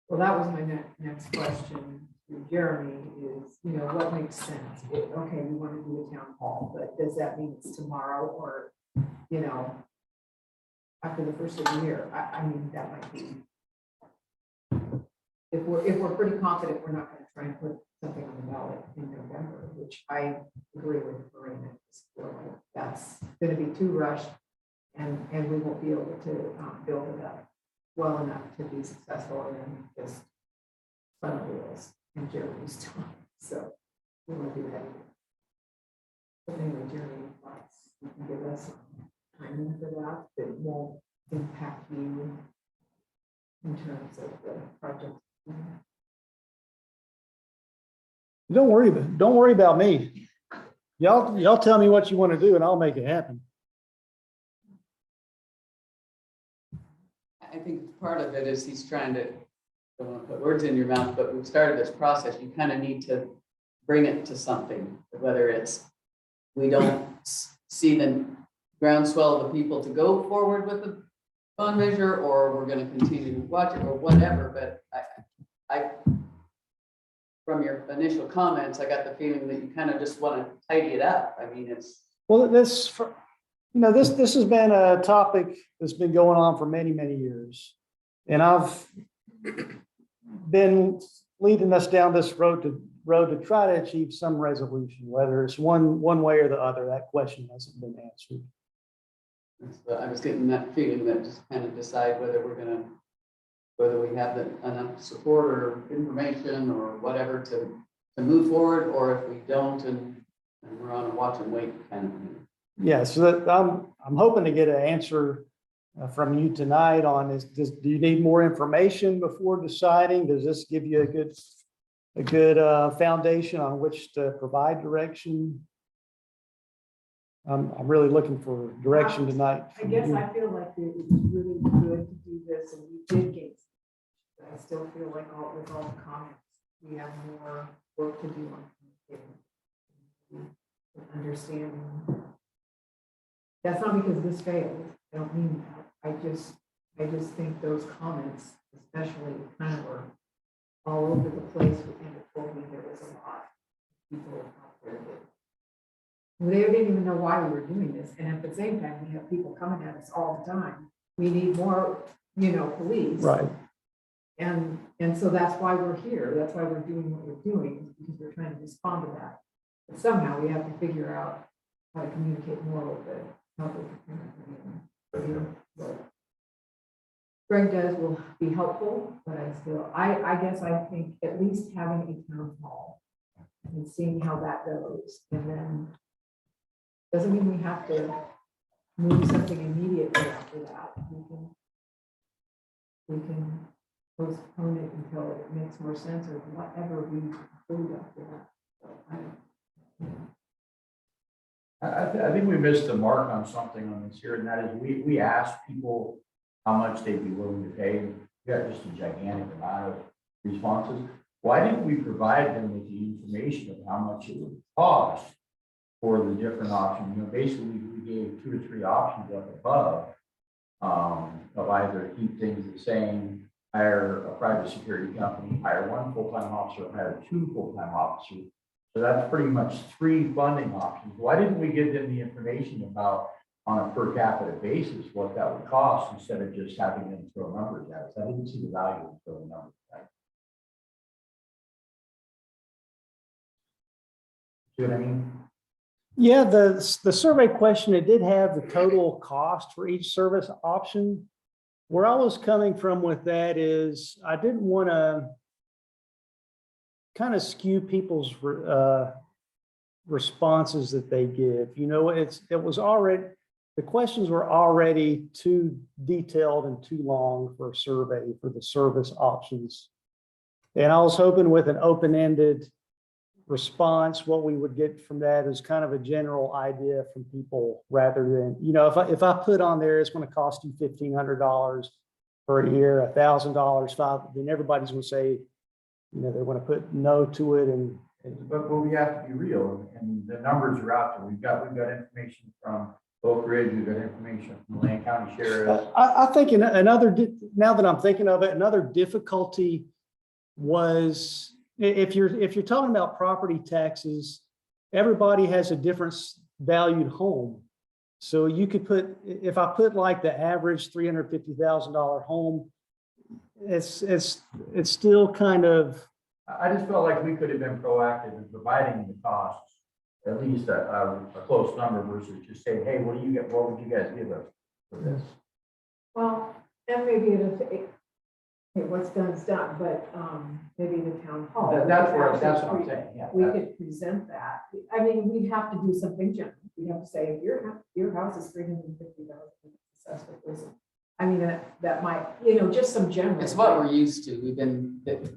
Well, that was my next question to Jeremy is, what makes sense? Okay, we want to do a town hall, but does that mean it's tomorrow or, after the first of the year? I mean, that might be. If we're pretty confident, we're not going to try and put something on the ballot in November, which I agree with Marina. That's going to be too rushed and we won't be able to build it up well enough to be successful and then just fun wheels and Jeremy's time. So we won't do that either. But anyway, Jeremy, you can give us timing for that won't impact you in terms of the project. Don't worry about me. Y'all tell me what you want to do and I'll make it happen. I think part of it is he's trying to, don't want to put words in your mouth, but we've started this process. You kind of need to bring it to something, whether it's, we don't see the groundswell of the people to go forward with the bond measure, or we're going to continue to watch it or whatever. But I from your initial comments, I got the feeling that you kind of just want to tidy it up. I mean, it's. Well, this has been a topic that's been going on for many, many years. And I've been leading us down this road to try to achieve some resolution, whether it's one way or the other. That question hasn't been answered. But I was getting that feeling that just kind of decide whether we're gonna, whether we have enough support or information or whatever to move forward, or if we don't and we're on a watch and wait kind of thing. Yeah, so that, I'm hoping to get an answer from you tonight on is, do you need more information before deciding? Does this give you a good foundation on which to provide direction? I'm really looking for direction tonight. I guess I feel like it was really good to do this and we did get, but I still feel like with all the comments, we have more work to do on communicating and understanding. That's not because this failed. I don't mean that. I just think those comments, especially kind of were all over the place, and it told me there was a lot of people out there that they didn't even know why we were doing this. And at the same time, we have people coming at us all the time. We need more, police. Right. And so that's why we're here. That's why we're doing what we're doing, because we're trying to respond to that. But somehow we have to figure out how to communicate more with the public. But Greg does will be helpful, but I guess I think at least having a town hall and seeing how that goes, and then doesn't mean we have to move something immediately after that. We can postpone it until it makes more sense or whatever we conclude after that. So I think we missed the mark on something on this here, and that is we asked people how much they'd be willing to pay. We got just a gigantic amount of responses. Why didn't we provide them with the information of how much it would cost for the different options? Basically, we gave 2 to 3 options up above of either keep things the same, hire a private security company, hire 1 full-time officer, hire 2 full-time officers. So that's pretty much 3 funding options. Why didn't we give them the information about, on a per capita basis, what that would cost instead of just having them throw numbers at us? I didn't see the value of throwing numbers at us. See what I mean? Yeah, the survey question, it did have the total cost for each service option. Where I was coming from with that is I didn't want to kind of skew people's responses that they give. The questions were already too detailed and too long for a survey for the service options. And I was hoping with an open-ended response, what we would get from that is kind of a general idea from people rather than, if I put on there, it's going to cost you $1,500 per year, $1,000, then everybody's going to say, they want to put no to it. But we have to be real, and the numbers are out there. We've got information from Oak Ridge, we've got information from the Lane County Sheriff. I think now that I'm thinking of it, another difficulty was if you're talking about property taxes, everybody has a different valued home. So you could if I put like the average $350,000 home, it's still kind of. I just felt like we could have been proactive in providing the costs, at least a close number versus just saying, hey, what would you guys give us for this? well, and maybe what's done is done, but maybe the town hall. That's what I'm saying, yeah. We could present that. I mean, we'd have to do something general. We'd have to say, if your house is $350,000, I mean, that might, just some general. It's what we're used to.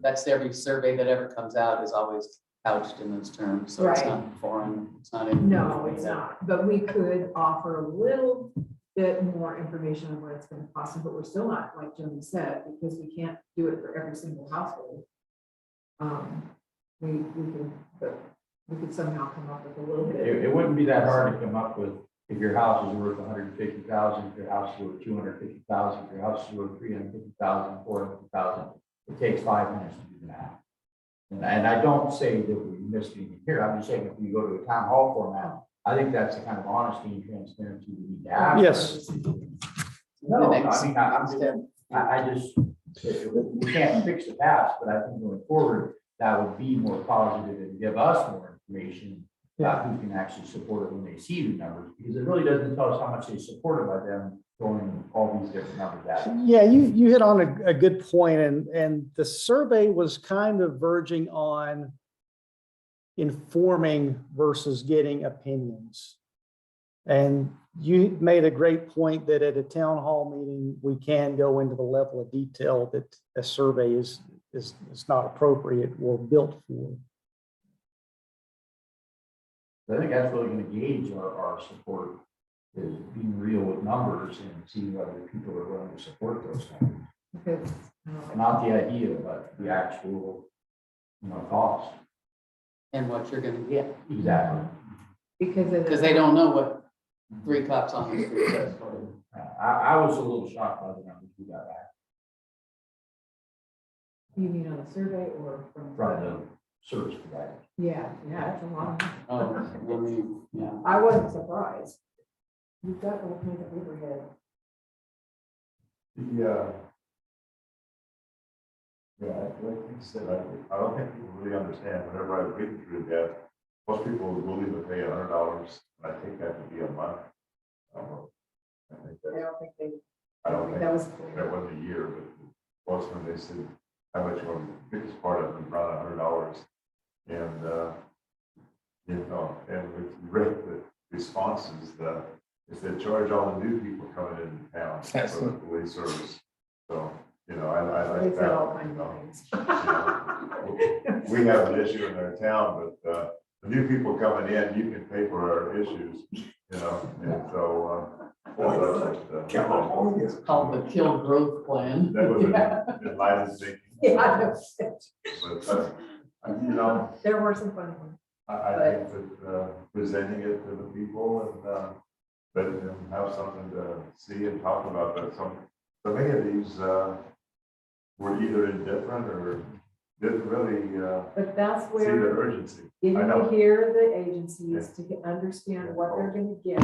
That's every survey that ever comes out is always couched in those terms. So it's Right. not foreign. It's not. anything No, like it's that. not, but we could offer a little bit more information on what it's gonna cost, but we're still not, like Joni said, because we can't do it for every single household. We could somehow come up with a little bit. It wouldn't be that hard to come up with, if your house is worth 150,000, if your house is worth 250,000, if your house is worth 350,000, 400,000, it takes 5 minutes to do the math. And I don't say that we missed anything here. I'm just saying if we go to a town hall format, I think that's the kind of honesty and transparency we need to have. Yes. No, I mean, I just, we can't fix the past, but I think going forward, that would be more positive and give us more information who can actually support it when they see the numbers, because it really doesn't tell us how much they supported by them throwing all these different numbers at us. Yeah, you hit on a good point, and the survey was kind of verging on informing versus getting opinions. And you made a great point that at a town hall meeting, we can go into the level of detail that a survey is not appropriate or built for. I think that's really going to gauge our support, is being real with numbers and seeing whether people are willing to support those numbers. Because, Not the idea, but the actual, cost. And what you're gonna get, Exactly. because they don't know what 3 cops on the street says. I was a little shocked by the numbers we got back you mean on the survey or from? from the service provider. Yeah, it's a lot. Oh, I mean, yeah. I wasn't surprised. You've got all kinds of overhead. Like you said, I don't think people really understand. Whenever I read through that, most people will believe they pay $100. I think that would be a month. I think I that, don't think they, I don't think that was. that wasn't a year, but most when they said how much one biggest part of it was around $100. And, and with read the responses, is they charge all the new people coming into town for the police service. So, I They like said that. all kinds of things. We have an issue in our town, but the new people coming in, you can pay for our issues, and so. It's called the kill growth plan. That was in line of thinking. Yeah, I know. But, There were some funny ones. I think that presenting it to the people and letting them have something to see and talk about, but so many of these were either indifferent or didn't really But that's see the where urgency. you I need know. to hear the agencies to understand what they're gonna get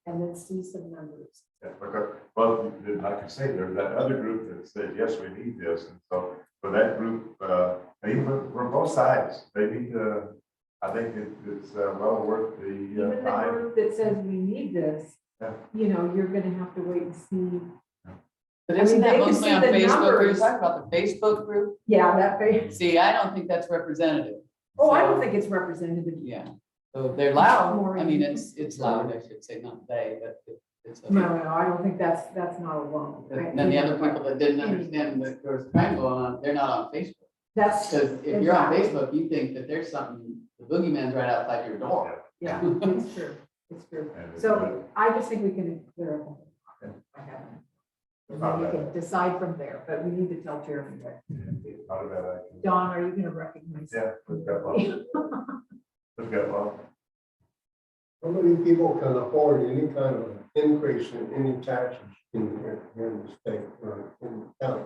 and then see some numbers. Yeah, because, well, like you say, there's that other group that said, yes, we need this, and so for that group, even for both sides, they need to. I think it's well worth the Even the time. group that says we need this, Yeah. you're gonna have to wait and see. But I isn't mean, they that can mostly see on the Facebook? Are you numbers. talking about the Facebook group? Yeah, that face. See, I don't think that's representative. Oh, I don't think it's representative. Yeah, so they're loud, More I mean, in- it's loud, I should say, not they, but it's. No, I don't think that's not alone. And then the other people that didn't understand that there was crime going on, they're not on Facebook. That's, Because if you're on Exactly. Facebook, you think that there's something, the boogeyman's right outside your door. yeah, it's true, it's true. And it's So I just think we can clear up. Yeah. I haven't. And then we can decide from there, but we need to tell Jeremy what. Not a bad idea. Don, are you gonna recognize? Yeah, we've got one. We've got one. How many people can afford any kind of increase in any taxes in the state or in the county?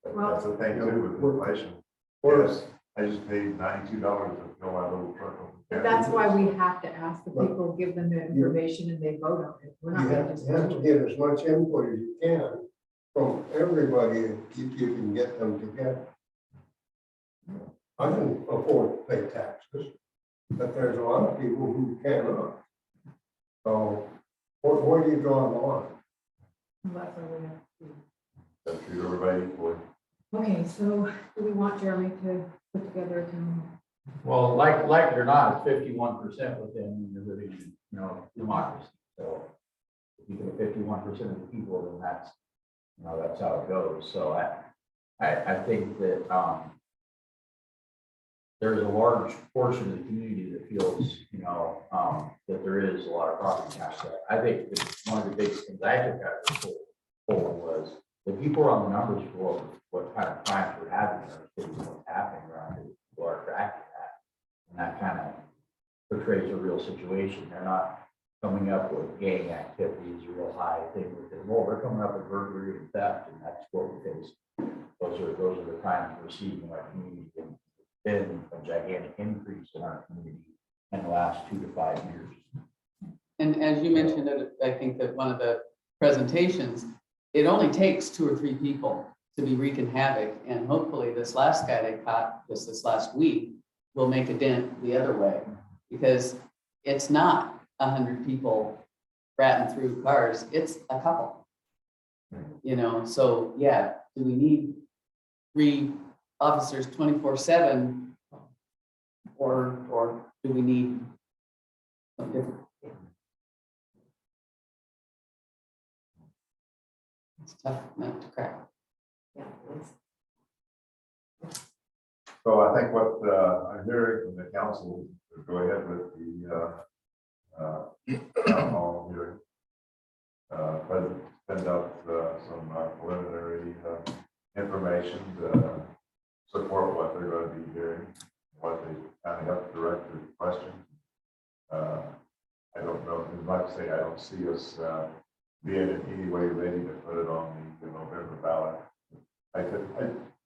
That's the thing too with inflation. Whereas, I just paid $92 to fill my little truck. But that's why we have to ask the people, give them the information and they vote on it. We're you not gonna have just. to get as much input as you can from everybody if you can get them together. I can afford to pay taxes, but there's a lot of people who cannot. So where do you draw the line? That's what we have to do. That treat everybody equally. Okay, so do we want Jeremy to put together a town? Well, like it or not, it's 51% within the living, democracy. So if you get 51% of the people, then that's how it goes. So I think that there's a large portion of the community that feels, that there is a lot of property tax. I think that one of the biggest things I took out of this poll was the people are on the numbers for what kind of crimes we're having, what's happening around it. People are tracking that. And that kind of portrays a real situation. They're not coming up with gang activities, real high things with them. Well, they're coming up with burglary and theft, and that's what we face. Those are the crimes we're seeing in our community. And there's been a gigantic increase in our community in the last 2 to 5 years. And as you mentioned, I think that one of the presentations, it only takes 2 or 3 people to be wreaking havoc. And hopefully this last guy they caught this last week will make a dent the other way. Because it's not 100 people ratting through cars, it's a couple. You know, so yeah, do we need 3 officers 24/7? Or do we need something different? It's tough nut to crack. Yeah, it's- So I think what I'm hearing from the council is go ahead with the town hall hearing. President send out some preliminary information to support what they're going to be hearing, what they kind of help direct the questions. I don't know, like I say, I don't see us being in any way ready to put it on the November ballot.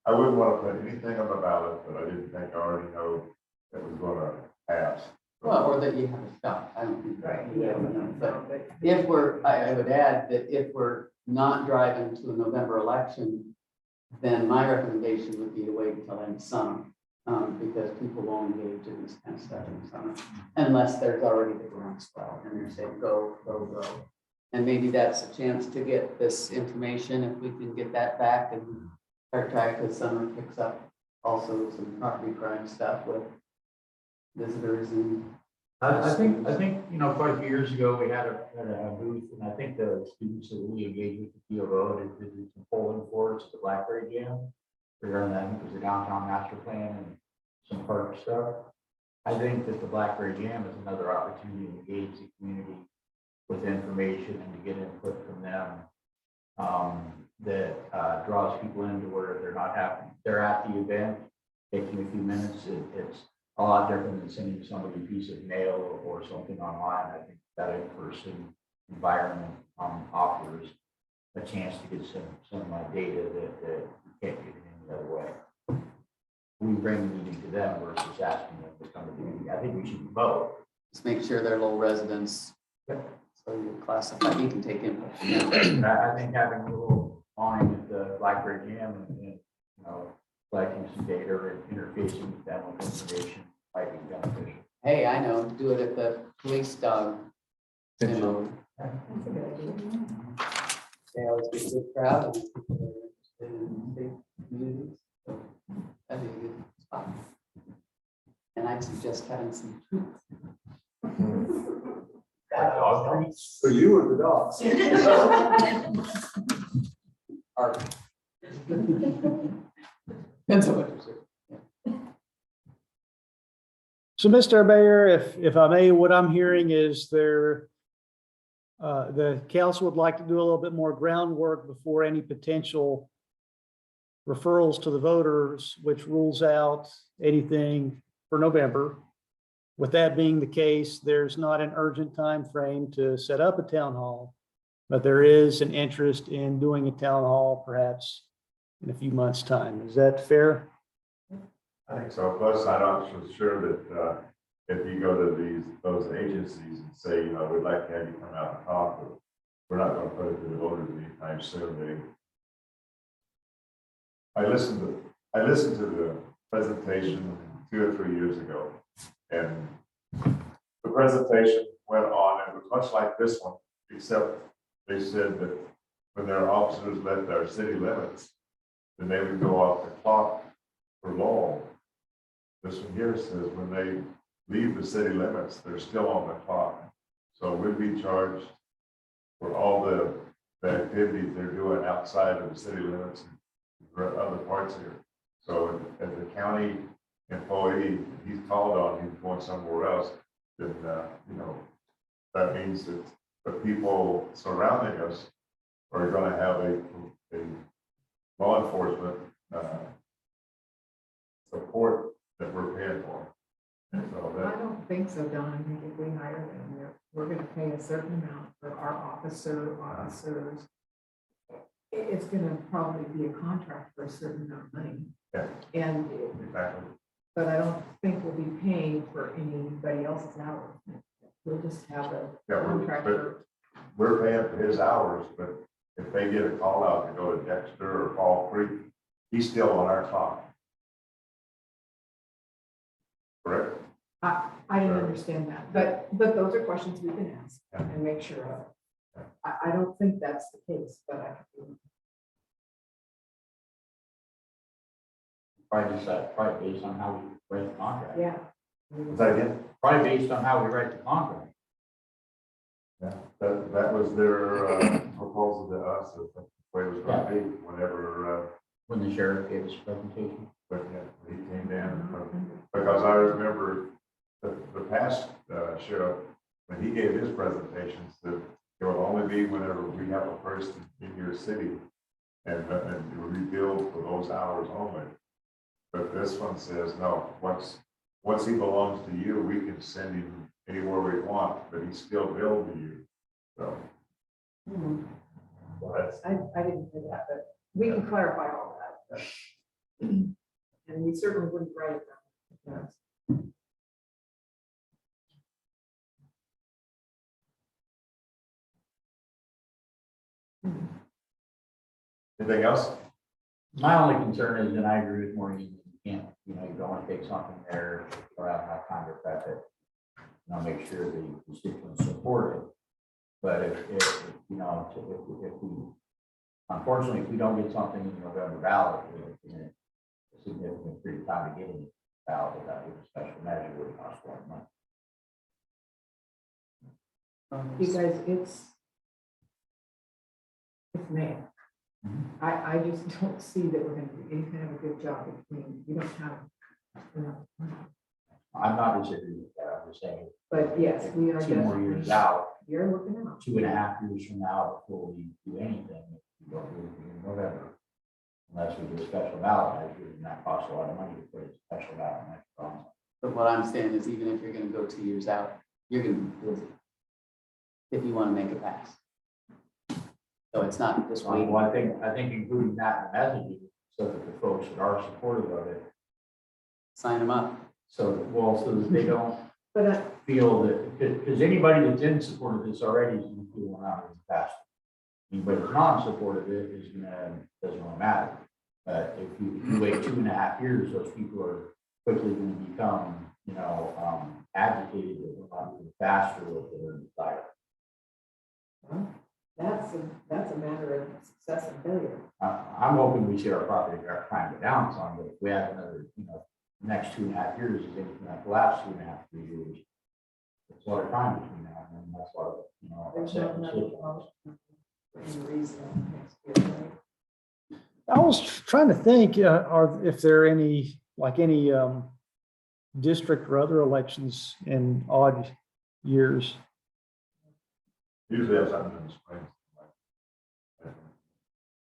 I wouldn't want to put anything on the ballot, but I didn't think I already know it was going to pass. Well, or that you have a shot, I don't think. Right. Yeah, but if I would add that if we're not driving to a November election, then my recommendation would be to wait until end summer. Because people won't engage in this kind of stuff in the summer, unless there's already the groundswell and they're saying, go, go, go. And maybe that's a chance to get this information, if we can get that back and start track, because summer picks up also some property crime stuff with visitors and. I think, you know, quite a few years ago, we had a booth, and I think the students that we engaged with the POO did some polling for us, the Blackberry Jam. Regarding that, I think it was the downtown master plan and some park stuff. I think that the Blackberry Jam is another opportunity to engage the community with information and to get input from them. That draws people into where they're not happy. They're at the event, taking a few minutes. It's a lot different than sending somebody a piece of mail or something online. I think that in-person environment offers a chance to get some data that you can't get any other way. We bring the meeting to them versus asking them to come to the meeting. I think we should do both. Just make sure they're low residents. Yep. So you classify, you can take input. I think having a little awning at the Blackberry Jam and, you know, collecting some data or interfacing with them with information might be beneficial. Hey, I know, do it at the police dog. You know, That's a good idea. they always get a good crowd and people that are interested in big communities. So that'd be a good spot. And I'd suggest having some treats. For you or the dogs? Art. Depends on what you're saying. So, Mr. Mayor, if I may, what I'm hearing is the council would like to do a little bit more groundwork before any potential referrals to the voters, which rules out anything for November. With that being the case, there's not an urgent time frame to set up a town hall, but there is an interest in doing a town hall perhaps in a few months' time. Is that fair? I think so. Plus, I'm not so sure that if you go to those agencies and say, you know, we'd like to have you come out and talk, but we're not going to put it to the voters anytime soon. I listened to the presentation 2 or 3 years ago, and the presentation went on, and it was much like this one, except they said that when their officers left our city limits, then they would go off the clock for Lowell. This one here says when they leave the city limits, they're still on the clock. So we'd be charged for all the activities they're doing outside of the city limits and for other parts here. So as a county employee, he's called on, he's going somewhere else, then, you know, that means that the people surrounding us are going to have a law enforcement support that we're paying for. And so I don't think so, Don. I think if we hire them, we're gonna pay a certain amount for our officers. It's gonna probably be a contract for a certain amount of money. Yeah. And, exactly. but I don't think we'll be paying for anybody else's hours. We'll just have a Yeah, contract for. we're paying for his hours, but if they get a call out to go to Dexter or Fall Creek, he's still on our clock. Correct? I didn't understand that, but those are questions we can ask and make sure of. I don't think that's the case, but I could Probably based on how we write the contract. be, yeah. Is that again? Probably based on how we write the contract. Yeah, that was their proposal to us, that the way it was gonna be whenever, When the sheriff gave us a presentation. but yeah, he came in. Because I remember the past sheriff, when he gave his presentations, that it will only be whenever we have a person in your city and rebuild for those hours only. But this one says, no, once he belongs to you, we can send him anywhere we want, but he's still billed to you. So, well, that's, I didn't hear that, but we can clarify all that. but- And we certainly wouldn't write it down. anything else? My only concern is, and I agree with Maureen, you can't, you don't want to take something there or have enough time to prep it. Make sure the constituents support it. But if we, unfortunately, if we don't get something in the November ballot, in a significant period of time to get in the ballot, that would be a special measure would cost a lot of money. You guys, it's May. I just don't see that we're gonna do any kind of a good job. I mean, we don't have enough time. I'm not disagreeing with that, I'm just saying. But yes, we are 2 more years definitely, out, you're looking out. 2.5 years from now, before we do anything, if we don't do anything in November. Unless we do a special ballot measure, and that costs a lot of money to put a special ballot measure on. But what I'm saying is even if you're gonna go 2 years out, you're gonna be busy. If you wanna make it pass. So it's not just waiting. Well, I think including that in the messaging, so that the folks that are supportive of it, Sign them up. so that they don't But feel that, because anybody that's in support of this already is gonna feel around in the past. Anybody that's not in support of it is doesn't really matter. But if you wait 2.5 years, those people are quickly gonna become, agitated that we're not moving faster with their desire. that's a matter of success and failure. I'm hoping we see our property crime go down some, but if we have another, next 2.5 years is anything like the last 2.5, 3 years. It's a lot of time between now and then, that's a lot of, There's upset not decisions. enough any reason next year, right? I was trying to think, if there are any district or other elections in odd years. Usually have something in the spring.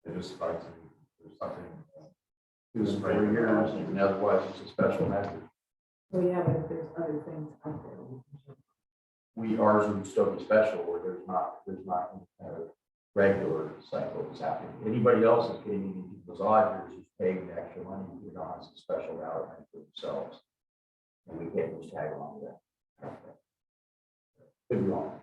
It just strikes me, there's something. Two and 4 years, and otherwise it's a special measure. Well, yeah, but if there's other things out there. Ours would still be special, where there's not a regular cycle that's happening. Anybody else is getting into those odd years is paying the extra money, you know, as a special ballot for themselves. And we can't just tag along with that. Could be wrong.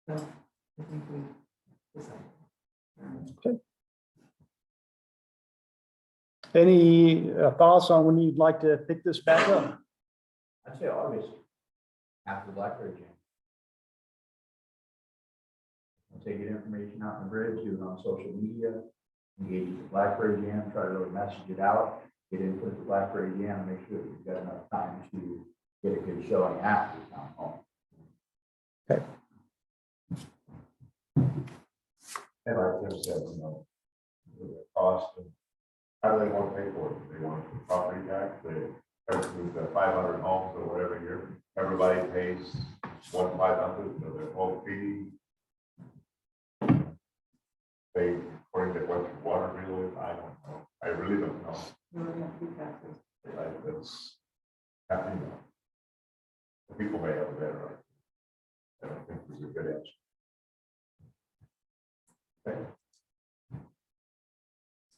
So I think we decided. Any thoughts on when you'd like to pick this back up? I'd say August, after the Blackberry Jam. Once they get information out in the bridge, do it on social media, engage with the Blackberry Jam, try to really message it out, get input to the Blackberry Jam, and make sure that you've got enough time to get a good showing after the town hall. Okay. And like Tim said, the cost and how do they want to pay for it? Do they want it for property tax? With the 500 homes or whatever year, everybody pays 1,500 for their whole fee. They, according to what your water bill is, I don't know. I really don't know. No, we have to do taxes. That's happening. The people may have a better idea. I don't think there's a good answer. Okay.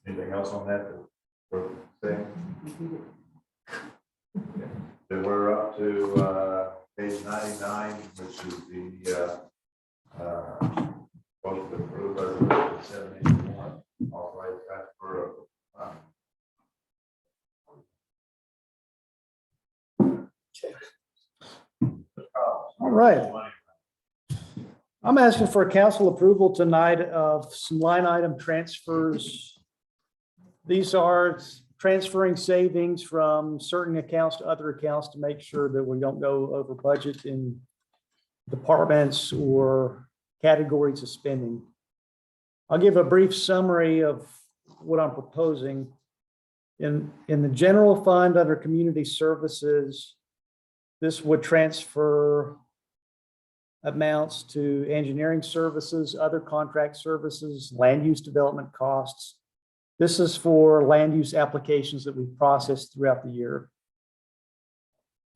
Anything else on that? Saying? we're up to page 99, which is the vote to approve resolution 71, authorized transfer of All right. I'm asking for council approval tonight of some line item transfers. These are transferring savings from certain accounts to other accounts to make sure that we don't go over budget in departments or categories of spending. I'll give a brief summary of what I'm proposing. In the general fund under community services, this would transfer amounts to engineering services, other contract services, land use development costs. This is for land use applications that we process throughout the year.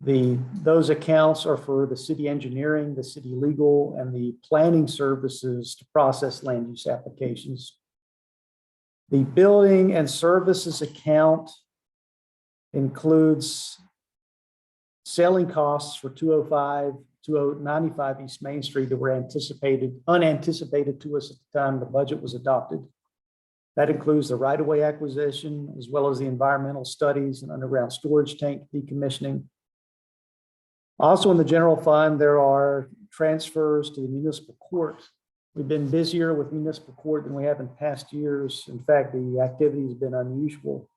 Those accounts are for the city engineering, the city legal, and the planning services to process land use applications. The building and services account includes selling costs for 295 East Main Street that were unanticipated to us at the time the budget was adopted. That includes the right-of-way acquisition, as well as the environmental studies and underground storage tank decommissioning. Also in the general fund, there are transfers to the municipal court. We've been busier with municipal court than we have in past years. In fact, the activity has been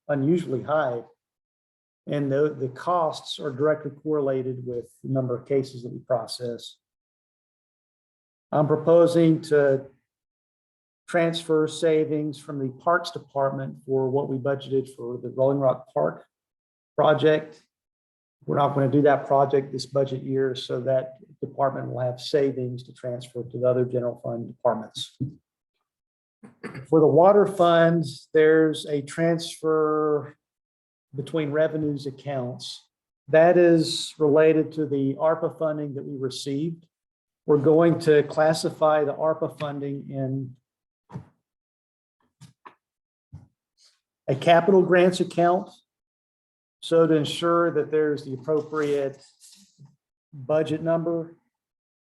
unusually high. And the costs are directly correlated with the number of cases that we process. I'm proposing to transfer savings from the Parks Department for what we budgeted for the Rolling Rock Park project. We're not going to do that project this budget year, so that department will have savings to transfer to the other general fund departments. For the water funds, there's a transfer between revenues accounts. That is related to the ARPA funding that we received. We're going to classify the ARPA funding in a capital grants account. So to ensure that there's the appropriate budget number,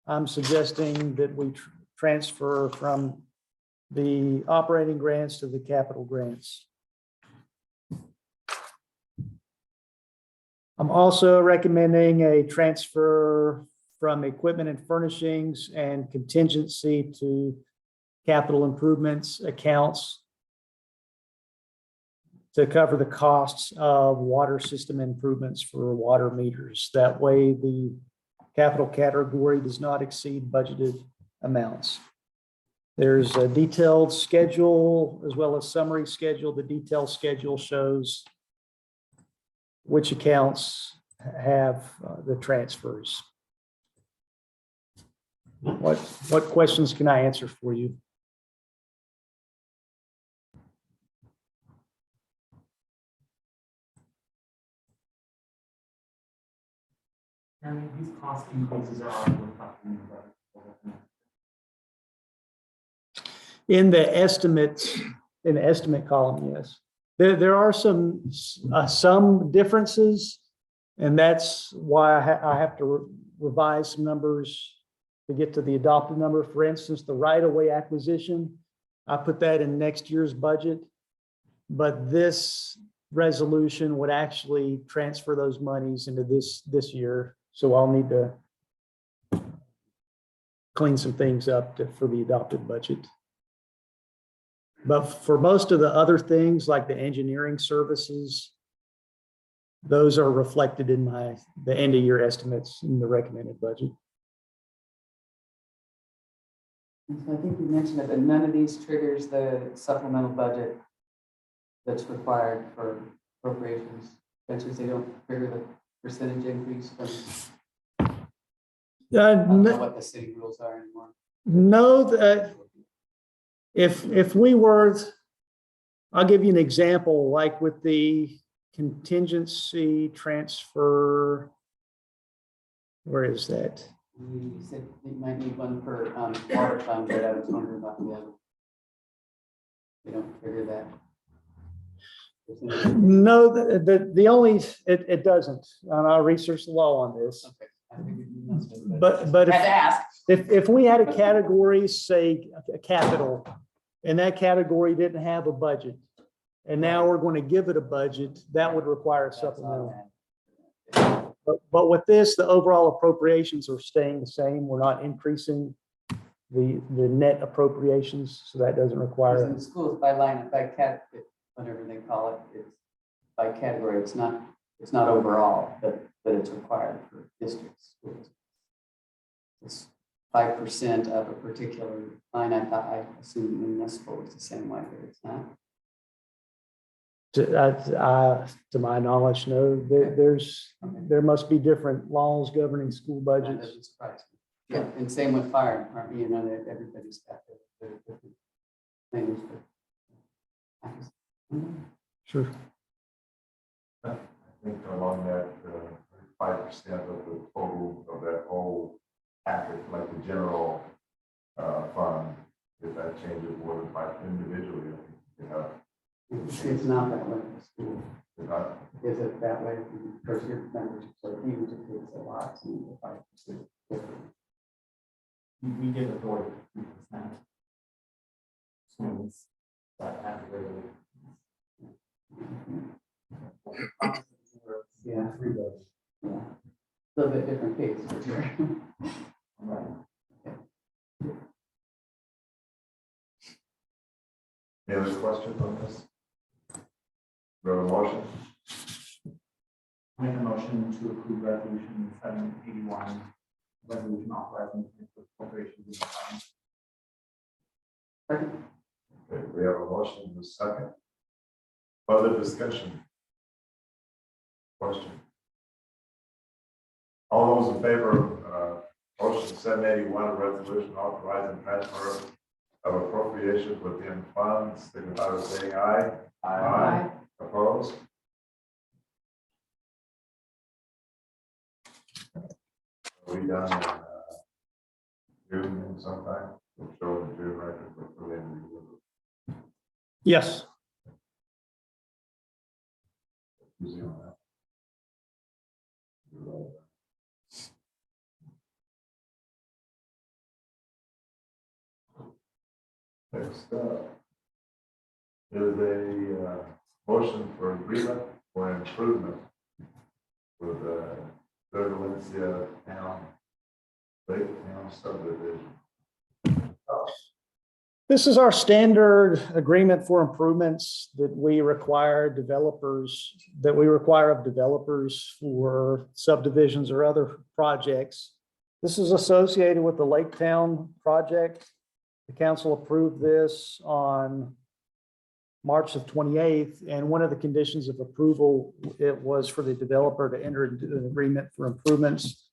I'm suggesting that we transfer from the operating grants to the capital grants. I'm also recommending a transfer from equipment and furnishings and contingency to capital improvements accounts to cover the costs of water system improvements for water meters. That way, the capital category does not exceed budgeted amounts. There's a detailed schedule as well as summary schedule. The detailed schedule shows which accounts have the transfers. What questions can I answer for you? And these cost increases are reflected in the budget. In the estimates, in the estimate column, yes. There are some differences, and that's why I have to revise some numbers to get to the adopted number. For instance, the right-of-way acquisition, I put that in next year's budget, but this resolution would actually transfer those monies into this year. So I'll need to clean some things up for the adopted budget. But for most of the other things, like the engineering services, those are reflected in the end of year estimates in the recommended budget. And so I think you mentioned it, but none of these triggers the supplemental budget that's required for appropriations. Expenses, they don't trigger the percentage increase from, I don't know what the city rules are anymore. No, if we were, I'll give you an example, like with the contingency transfer, where is that? You said you might need one for water fund, but I was wondering about the other. They don't trigger that. No, the only, it doesn't, and I researched the law on this. Okay, I figured you must have, But Had to ask. if we had a category, say, a capital, and that category didn't have a budget, and now we're going to give it a budget, that would require a That's supplemental. automatic. But with this, the overall appropriations are staying the same. We're not increasing the net appropriations, so that doesn't Because require. in schools by line, by whatever they call it, it's by category, it's not overall, but it's required for districts. Schools. It's 5% of a particular line. I assume municipal is the same way, but it's not. To my knowledge, no, there must be different laws governing school That budgets. doesn't surprise me. Yeah, and same with fire department, you know, that everybody's got their different things. But I just- Sure. I think along that, 5% of the total of that whole packet, like the general fund, if that changes more than 5 individually, I think you have. It's not that way in the school. It's not- Is it that way? Because your memberships are huge, it takes a lot to move the 5% different. We give authority to 3%. Schools that have to regulate. Yeah. Yeah. A little bit different case for sure. Right. Any other questions on this? We have a motion? Make a motion to approve resolution 781, resolution authorizing appropriations in the fund. Okay, we have a motion in a second. Further discussion? Question? All those in favor of motion 781, a resolution authorizing transfer of appropriations within funds, signify by saying aye. Aye. Opposed? Are we done in June sometime? We'll show the June record for the end of the year. Yes. Easy on that. Next up is a motion for agreement for improvement with the Third Valencia Town, Lake Town subdivision. This is our standard agreement for improvements that we require of developers for subdivisions or other projects. This is associated with the Lake Town project. The council approved this on March of 28th, and one of the conditions of approval, it was for the developer to enter into an agreement for improvements.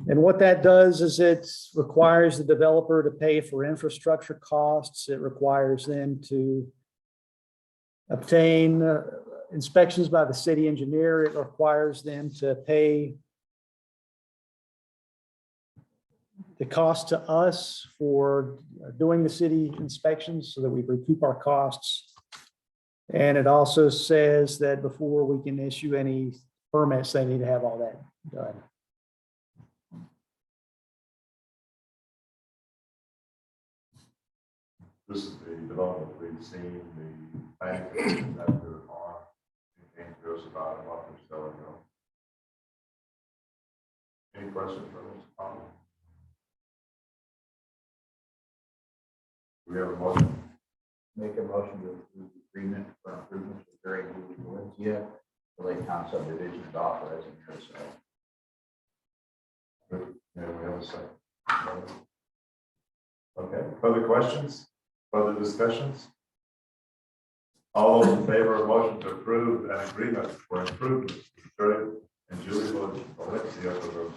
And what that does is it requires the developer to pay for infrastructure costs. It requires them to obtain inspections by the city engineer. It requires them to pay the cost to us for doing the city inspections so that we recoup our costs. And it also says that before we can issue any permits, they need to have all that done. This is the development we've seen, the planning commission that they're on. It came to us about a month or so ago. Any questions for Mr. Palmer? Do we have a motion? Make a motion to approve the agreement for improvements with Greg Valencia, the Lake Town subdivision is authorizing herself. Good. Yeah, we have a second. Okay, further questions? Further discussions? All those in favor of motion to approve an agreement for improvements with Greg and Julie Valencia for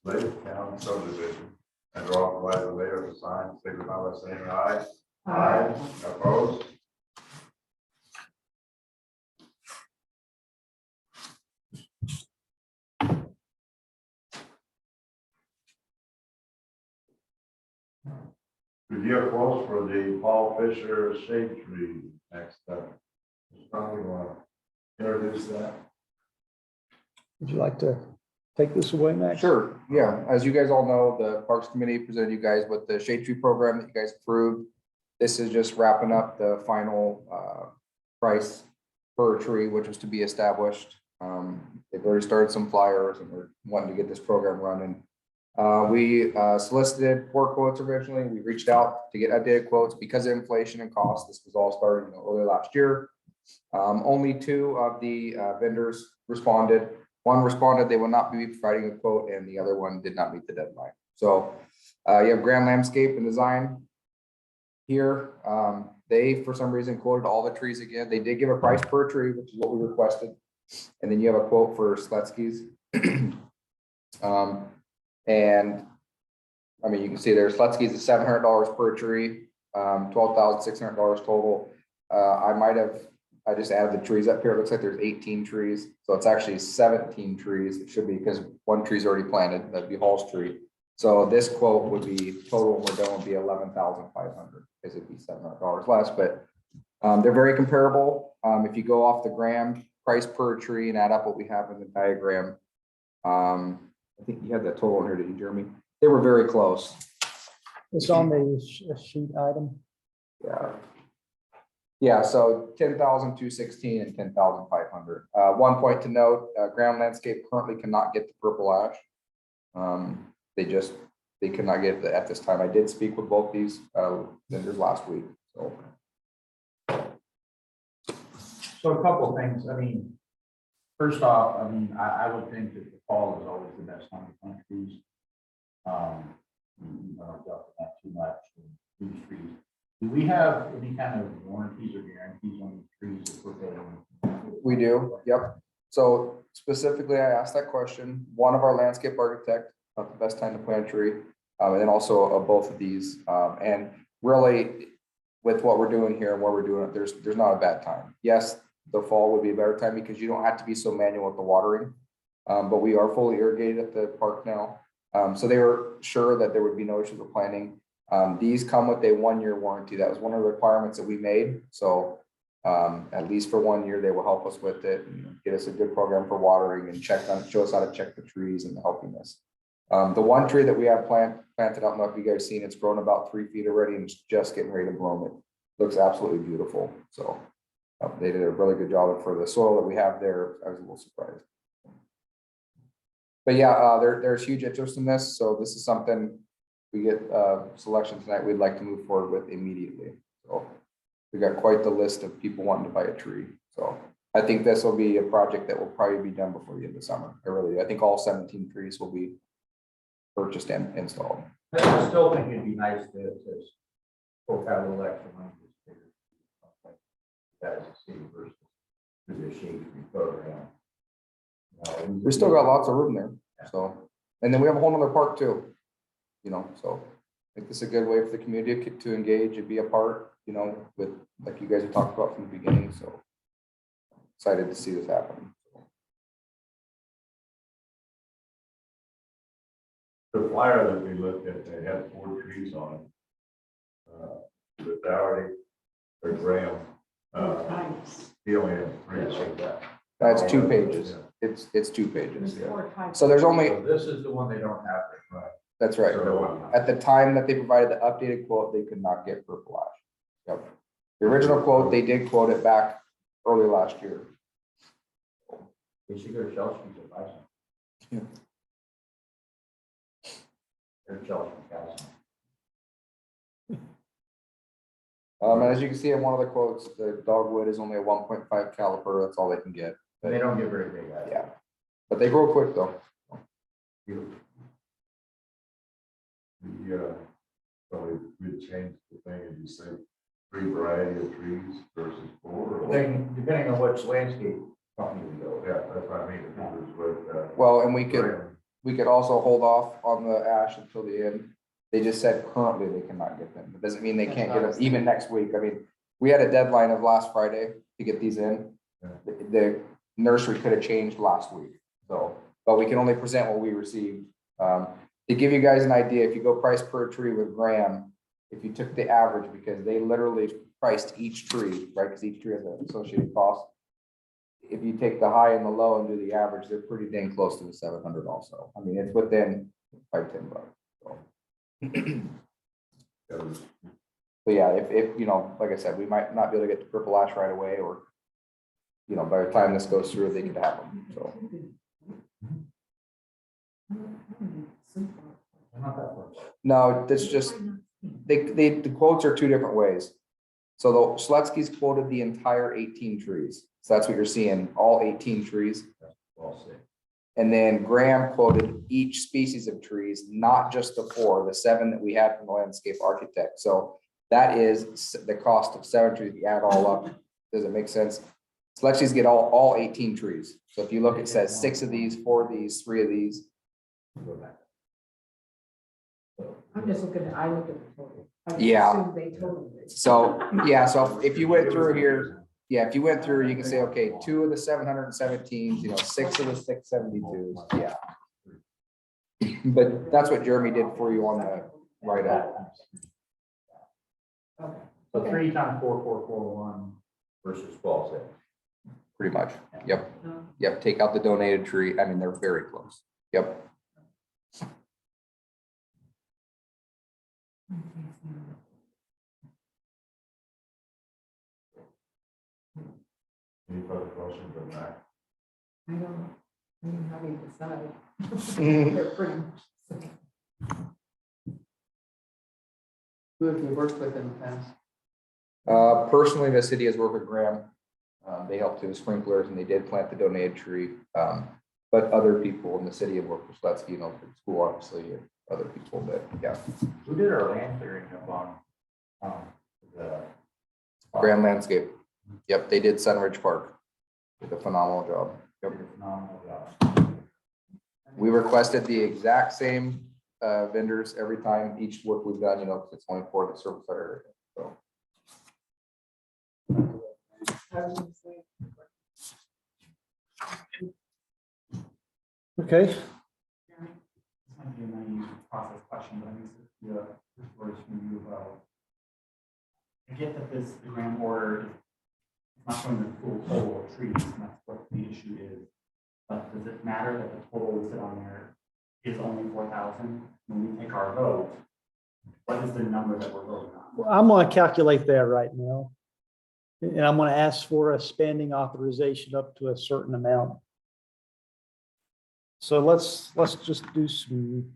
the Lake Town subdivision and to authorize the mayor to sign, signify by saying aye. Aye. Opposed? Review quotes for the Paul Fisher shade tree next up. Probably want to introduce that. Would you like to take this away, Max? Sure, yeah. As you guys all know, the Parks Committee presented you guys with the shade tree program that you guys approved. This is just wrapping up the final price per tree, which was to be established. They've already started some flyers and we're wanting to get this program running. We solicited 4 quotes originally. We reached out to get updated quotes because of inflation and cost. This was all started early last year. Only 2 of the vendors responded. One responded they will not be providing a quote, and the other one did not meet the deadline. So you have Grand Landscape and Design here. They, for some reason, quoted all the trees again. They did give a price per tree, which is what we requested. And then you have a quote for Sletsky's. And I mean, you can see there, Sletsky's is $700 per tree, $12,600 total. I just added the trees up here. It looks like there's 18 trees. So it's actually 17 trees. It should be because 1 tree is already planted. That'd be Hall's tree. So this quote would be total, we're done, would be 11,500 because it'd be $700 less, but they're very comparable. If you go off the gram price per tree and add up what we have in the diagram, I think you had that total in here, did you, Jeremy? They were very close. It's on the sheet item. Yeah. Yeah, so 10,216 and 10,500. One point to note, Ground Landscape currently cannot get the purple ash. They could not get it at this time. I did speak with both these vendors last week, so. So a couple of things, I mean, first off, I mean, I would think that the fall is always the best time to plant trees. You know, not too much, these trees. Do we have any kind of warranties or guarantees on the trees that we're building? We do, yep. So specifically, I asked that question. One of our landscape architect, about the best time to plant a tree, and then also both of these. And really, with what we're doing here and what we're doing, there's not a bad time. Yes, the fall would be a better time because you don't have to be so manual with the watering. But we are fully irrigated at the park now. So they were sure that there would be no issues with planting. These come with a 1-year warranty. That was one of the requirements that we made. So at least for 1 year, they will help us with it and get us a good program for watering and show us how to check the trees and the healthiness. The one tree that we have planted, I don't know if you guys seen, it's grown about 3 feet already and it's just getting ready to bloom. It looks absolutely beautiful. So they did a really good job. And for the soil that we have there, I was a little surprised. But yeah, there's huge interest in this. So this is something we get selection tonight, we'd like to move forward with immediately. So we got quite the list of people wanting to buy a tree. So I think this will be a project that will probably be done before the end of summer. I think all 17 trees will be purchased and installed. I still think it'd be nice to poke out a little extra money. That is a city versus through the shade tree program. We still got lots of room there. So, and then we have a whole nother park too. You know, so I think this is a good way for the community to engage and be a part, you know, with, like you guys have talked about from the beginning. So excited to see this happen. The flyer that we looked at, they had 4 trees on it. With Dougherty or Graham, he only had 3. That's 2 pages. It's 2 pages. There's 4 types. So there's only, So this is the one they don't have, right? that's right. So, At the time that they provided the updated quote, they could not get purple ash. Yep. The original quote, they did quote it back early last year. They should go to Shell Street and buy some. Yeah. Or Shell Street guys. And as you can see in one of the quotes, the dogwood is only a 1.5 caliper. That's all they can get. But they don't get very big. Yeah, but they grow quick though. So we changed the thing and you say 3 variety of trees versus 4. Or Then, depending on which landscape company we go with. yeah, that's what I mean. If it was with, Well, and we could also hold off on the ash until the end. They just said currently they cannot get them. It doesn't mean they can't get them even next week. I mean, we had a deadline of last Friday to get these in. The nursery could have changed last week. So, but we can only present what we received. To give you guys an idea, if you go price per tree with Graham, if you took the average, because they literally priced each tree, right? Because each tree has an associated cost. If you take the high and the low and do the average, they're pretty dang close to the 700 also. I mean, it's within $5-10. So. But yeah, if, you know, like I said, we might not be able to get to purple ash right away, or, you know, by the time this goes through, they could happen, so. Not that much. No, that's just, the quotes are two different ways. So the Schletzky's quoted the entire 18 trees. So that's what you're seeing, all 18 trees. Well said. And then Graham quoted each species of trees, not just the 4, the 7 that we had from the landscape architect. So that is the cost of 7 trees. You add all up. Does it make sense? Schletzky's get all 18 trees. So if you look, it says 6 of these, 4 of these, 3 of these. Go back. I'm just looking I look at the total. I just Yeah. assume they totaled it. So, yeah, so if you went through here, yeah, if you went through, you can say, okay, 2 of the 717s, you know, 6 of the 672s, yeah. But that's what Jeremy did for you on the write-up. Okay. So 3 times 4,441 versus 12,600. Pretty much, yep, yep, take out the donated tree, I mean, they're very close, yep. Any further questions on that? I mean, how do you decide? Mhm. They're pretty much the same. Who have you worked with in the past? Personally, the city has worked with Graham. They helped do the sprinklers and they did plant the donated tree. But other people in the city have worked with Schletzky, you know, for the school, obviously, and other people, but yeah. Who did our land clearing up on, the. Graham Landscape. Yep, they did Sunridge Park. Did a phenomenal job. Yep. Phenomenal job. We requested the exact same vendors every time, each work we've done, you know, 'cause it's only for the service area. So. I was gonna say, Okay, This might be a naive process question, but I need to do a first review about. I get that the Graham order is not showing the full total of trees, and that's what the issue is. But does it matter that the total listed on there is only 4,000? When we take our vote, what is the number that we're voting on? well, I'm gonna calculate that right now. And I'm gonna ask for a spending authorization up to a certain amount. So let's just do some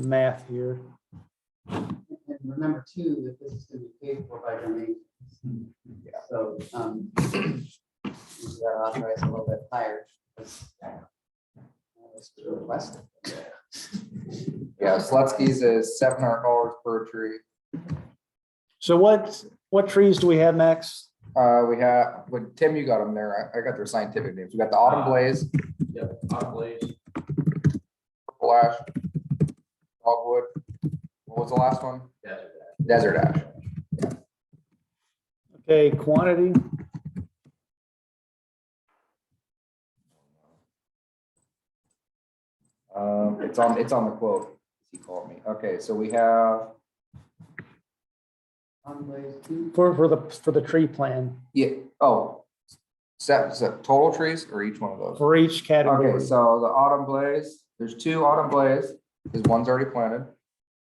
math here. And remember too, that this is gonna be paid for by donations. Yeah. So, you gotta authorize a little bit higher. because, that's requested. Yeah, Schletzky's is $700 per tree. So what trees do we have, Max? We have, but Tim, you got them there. I got their scientific names. We got the autumn blaze, Yep, autumn blaze. purple ash, dogwood. What was the last one? Desert ash. Desert ash. Okay, quantity, It's on the quote. He called me. Okay, so we have, On blaze two, for the tree plan, yeah, oh, set total trees or each one of those? for each Okay, category. so the autumn blaze, there's 2 autumn blaze, because one's already planted.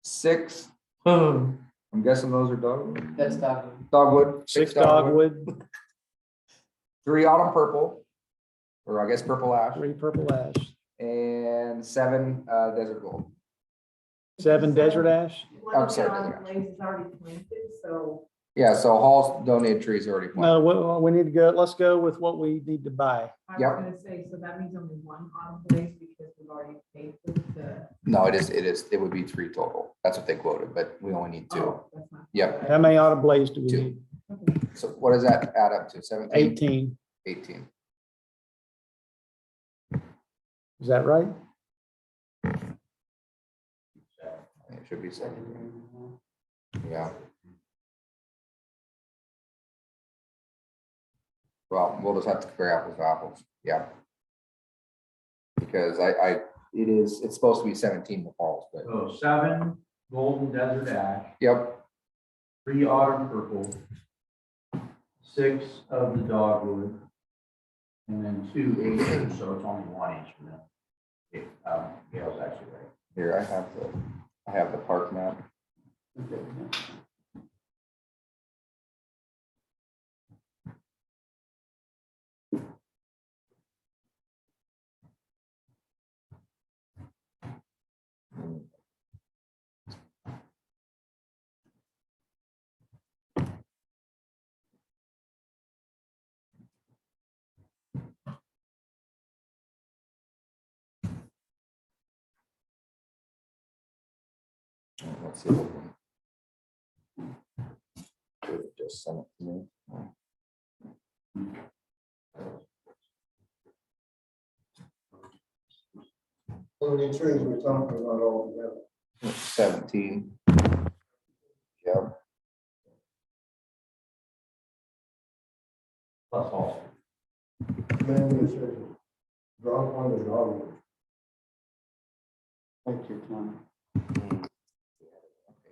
6, I'm guessing those are dogwood. that's dogwood. Dogwood. 6 dogwood, 3 autumn purple, or I guess purple ash, 3 purple ash, and 7 desert gold. 7 desert ash. one I'm of the sorry, autumn yeah. blazes is already planted, so Yeah, so Hall's donated trees already planted. No, we need to go, let's go with what we need to buy. I was Yep. gonna say, so that means only one autumn blaze because we've already paid for the. No, it would be 3 total. That's what they quoted, but we only need 2. Oh, that's not. Yep. How many autumn blaze do we 2. need? Okay. So what does that add up to? 17? 18, 18. is that right? It should be 17. Yeah. Well, we'll just have to compare apples to apples. Yeah. Because it's supposed to be 17 with Halls, but So 7 golden desert ash, yep, 3 autumn purple, 6 of the dogwood, and then 2 acres, so it's only 1 each for them. Gail's actually right. Here, I have the park map. Okay, yeah. Let's see. Just send it to me. How many trees we talking about altogether? 17. Yep. Plus all. Maybe it says drop on the dog. Thank you, Tom.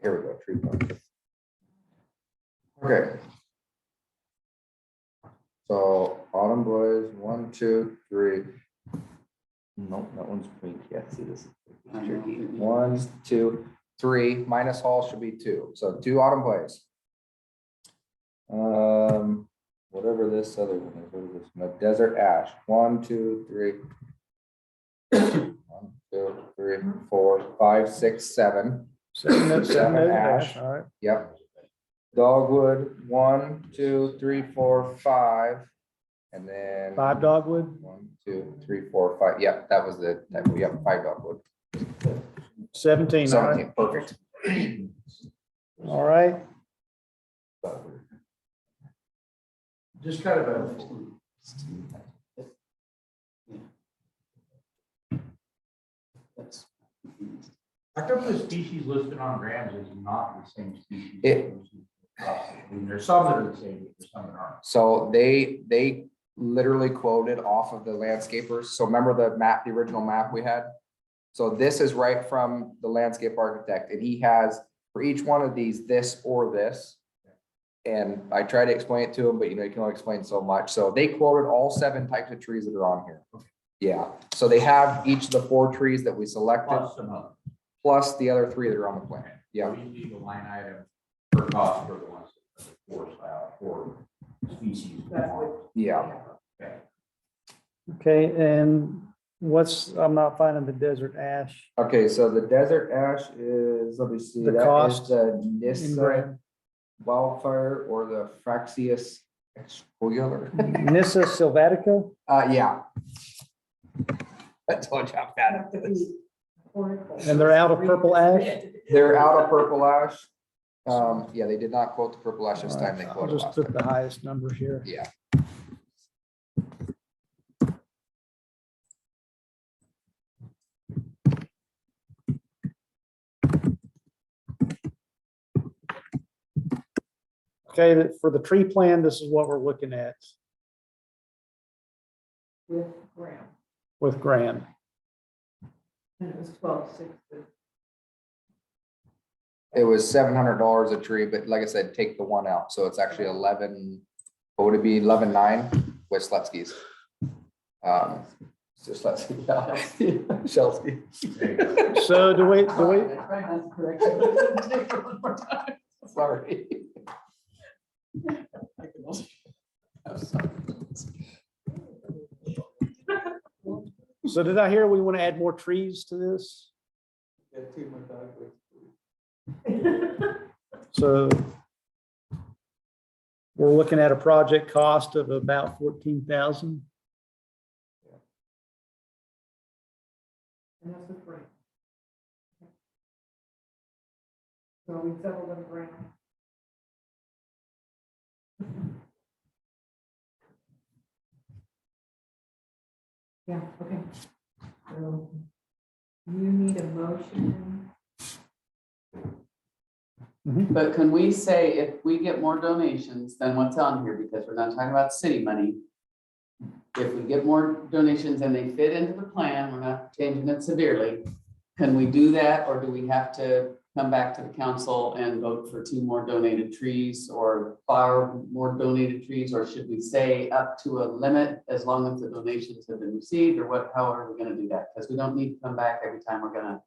Here we go, tree park. Okay. So autumn boys, 1, 2, 3. Nope, that one's pink. Yeah, see this. I know. Tricky. 1, 2, 3 minus hall should be 2. So 2 autumn boys. Whatever this other one is, what is this? No, desert ash. 1, 2, 3. 1, 2, 3, 4, 5, 6, 7. Seven ash. all right. Yep. Dogwood, 1, 2, 3, 4, 5. And then 5 dogwood, 1, 2, 3, 4, 5. Yep, that was the type. Yep, 5 dogwood. 17, all right. 17, perfect. All right. Just kind of a, That's. how come the species listed on grams is not the same species? It- I mean, there's some that are the same, but there's some that aren't. So they literally quoted off of the landscapers. So remember the map, the original map we had? So this is right from the landscape architect, and he has for each one of these, this or this. And I try to explain it to him, but you know, you can only explain so much. So they quoted all 7 types of trees that are on here. Yeah, so they have each of the 4 trees that we selected, Plus some others. plus the other 3 that are on the plan. Yeah, We need a line item per cost for the ones that are for species. yeah. Okay. Okay, and I'm not finding the desert ash. Okay, so the desert ash is, let me see. The that is cost The in Nissa gram. wildfire or the Fraxius exfoliator. Nissa sylvatica, Yeah. I told you how bad it is. and they're out of purple ash. They're out of purple ash. Yeah, they did not quote the purple ash this All time. right, They I'll quoted just last put time. the highest number here. Yeah. Okay, for the tree plan, this is what we're looking at With Graham, with Grand. and it was 12,650. It was $700 a tree, but like I said, take the one out. So it's actually 11, what would it be? 11.9 with Slutsky's. Just Slutsky. Shelsky. So do we, That's correct. Take it one more time. Sorry. so did I hear we want to add more trees to this? Got 2 more dogwoods. So we're looking at a project cost of about 14,000. And that's with Graham. So we settled on Graham. Yeah, okay. So you need a motion. But can we say if we get more donations than what's on here, because we're not talking about city money. If we get more donations and they fit into the plan, we're not changing it severely. Can we do that, or do we have to come back to the council and vote for 2 more donated trees or 5 more donated trees? Or should we say up to a limit as long as the donations have been received, or what, how are we gonna do that? Because we don't need to come back every time we're gonna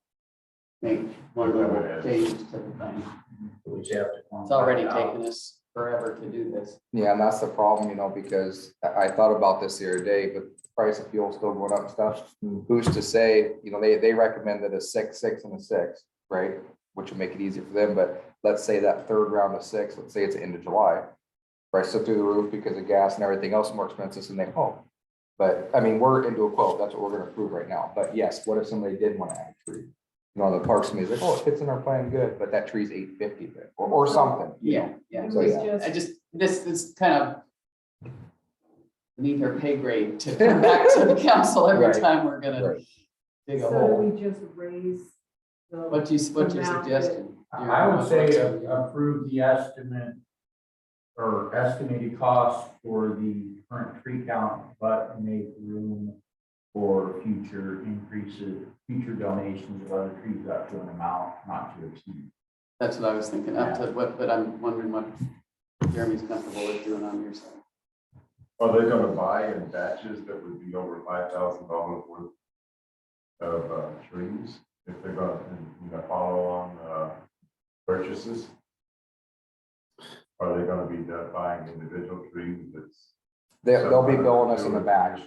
make one little change to the thing. Which you have to. It's already taken us forever to do this. Yeah, and that's the problem, you know, because I thought about this the other day, but the price of fuel still going up and stuff. Who's to say, you know, they recommended a 6, 6, and a 6, right? Which will make it easier for them, but let's say that third round of 6, let's say it's the end of July. Prices are through the roof because of gas and everything else more expensive than they hope. But I mean, we're into a quote, that's what we're gonna approve right now. But yes, what if somebody did want to add a tree? You know, the parks committee is like, oh, it fits in our plan good, but that tree's $850 then, or something, you know? Yeah. So, yeah. I just, this is kind of beneath our pay grade to come back to the council every Right. time we're gonna Right. dig a So do hole. we just raise the? What's your amount suggestion? I would say approve the estimate or estimated cost for the current tree count, but make room for future increases, future donations of other trees up to an amount not to exceed. That's what I was thinking, up to what, but I'm wondering what Jeremy's comfortable with doing on your side. Are they gonna buy in batches that would be over $5,000 worth of trees? If they're gonna, you know, follow on purchases? Are they gonna be buying individual trees that's? They'll be billing us in the batch.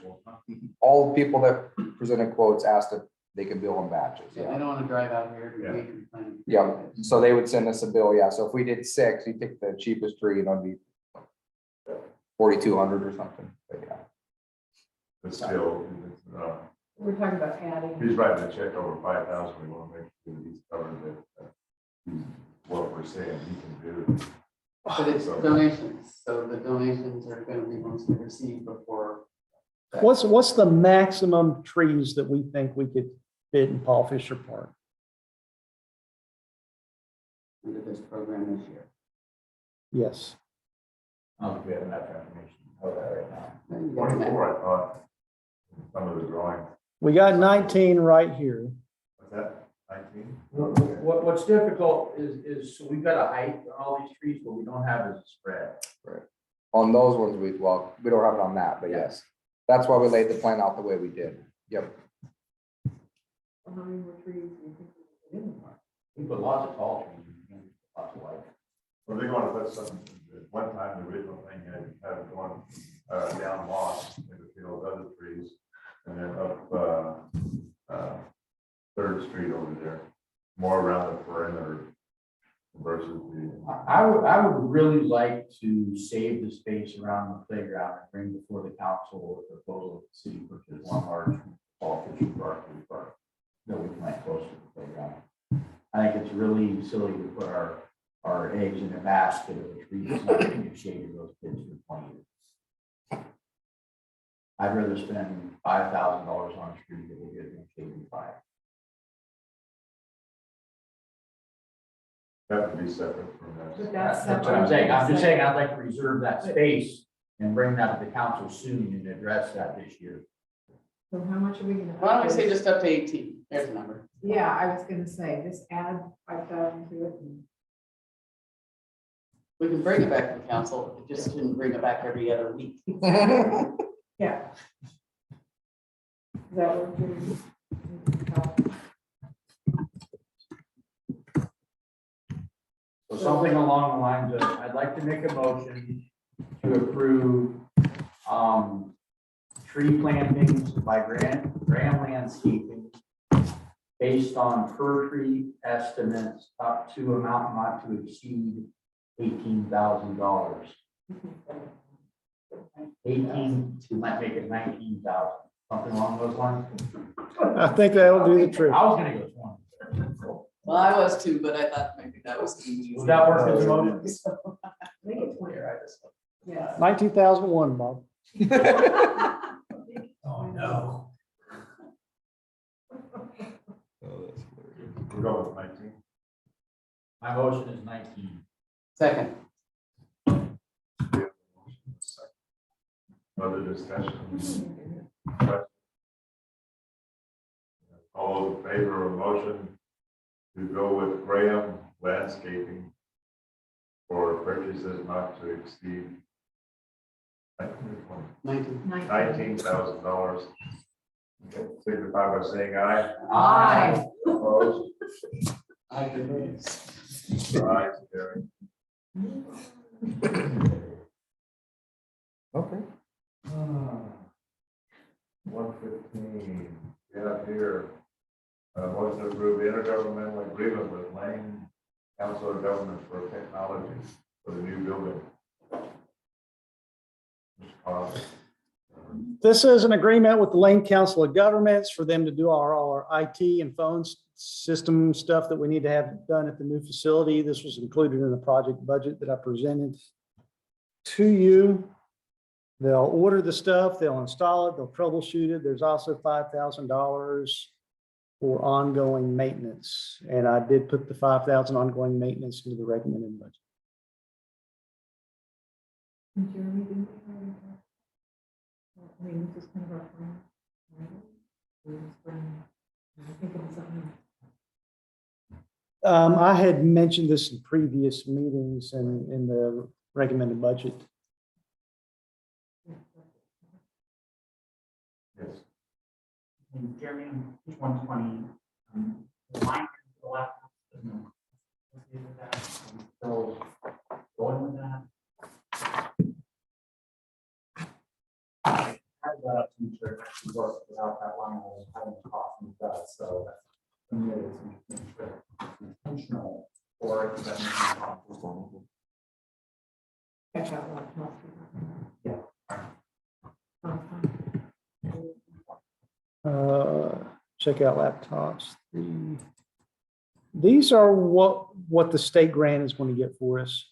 All the people that presented quotes asked if they could bill in batches. Yeah, I don't wanna drive out here Yeah. to weed and plant. Yeah, so they would send us a bill, yeah, so if we did 6, you pick the cheapest tree, and it'd be 4,200 or something, but yeah. But still, We're talking about adding. he's writing a check over 5,000, we wanna make sure that he's covered that, he's, what we're saying he can do. But it's So- donations, so the donations are gonna be mostly received before. What's the maximum trees that we think we could fit in Paul Fisher Park? Under this program this year. Yes. I don't think we have enough information to know that right now. 24, I thought, some of the drawings, We got 19 right here. was that 19? What's difficult is, so we've got a height on all these trees, but we don't have a spread. On those ones, we don't have it on that, but yes. That's why we laid the plan out the way we did. Yep. How many more trees do you think we can put in the park? We put lots of tall trees, lots of light. Well, they're gonna put some, at one time, the original thing had one down Moss, in the field of other trees, and then up 3rd Street over there, more around the perimeter versus the. I would really like to save the space around the playground and bring before the council a proposal of the city, which is one large Paul Fisher Park that we plant close to the playground. I think it's really silly to put our eggs in a basket of a tree that's not going to get shaded those kids for 20 years. I'd rather spend $5,000 on a tree that will get them shaded by. That would be separate from But that. that's That's what I'm separate. saying. I'm just saying, I'd like to reserve that space and bring that to the council soon and address that this year. So how much are we gonna? Why don't we up say this? just up to 18? There's a number. Yeah, I was gonna say, just add 5,000 to it. and- We can bring it back to the council, it just shouldn't bring it back every other week. Yeah. Is that what you're? So something along the lines of, I'd like to make a motion to approve, tree plantings by Graham Landscaping based on per tree estimates up to amount not to exceed $18,000. 18, we might make it 19,000, something along those lines. I think that'll do the trick. I was gonna go 20. Well, I was too, but I thought maybe that was easy. Would that work as a motion? Make it 20. Yes. 19,001, Bob. Oh, no. We're going with 19. My motion is 19. Second. Other discussion? All those in favor of the motion to go with Graham Landscaping for purchases not to exceed $19,000. Signify by saying aye. Aye. Opposed? I agree. Ayes, carried. Okay. 115, we have here, motion to approve intergovernmental agreement with Lane Council of Governments for Technology for the new building. Mr. Cobb. This is an agreement with the Lane Council of Governments for them to do all our IT and phones system stuff that we need to have done at the new facility. This was included in the project budget that I presented to you. They'll order the stuff, they'll install it, they'll troubleshoot it. There's also $5,000 for ongoing maintenance. And I did put the 5,000 ongoing maintenance into the recommended budget. Jeremy, didn't you? I mean, this is kind of our plan. Right? We're just bringing- I think it was something. I had mentioned this in previous meetings and in the recommended budget. Yes. And Jeremy, on page 120, the line to the left, there's no associated with that. Are we still going with that? I had that up to make sure it actually works without that line item having a cost and does, so that's committed to make sure it's intentional or if that makes it possible. Check out what else. Yeah. Check out laptops. These are what the state grant is going to get for us.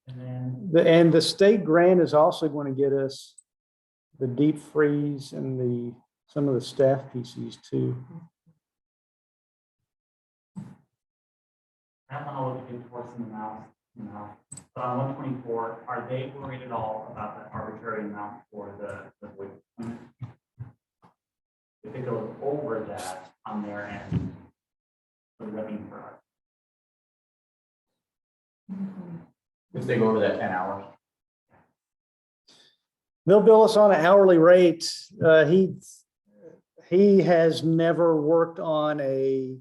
And then And the state grant is also going to get us the deep freeze and some of the staff PCs too. I don't want to look at towards the mouse, but on 124, are they worried at all about that arbitrary amount for the voice limit? If it goes over that on their end, what does that mean for us? If they go over that 10 hours. They'll bill us on an hourly rate. He has never worked on a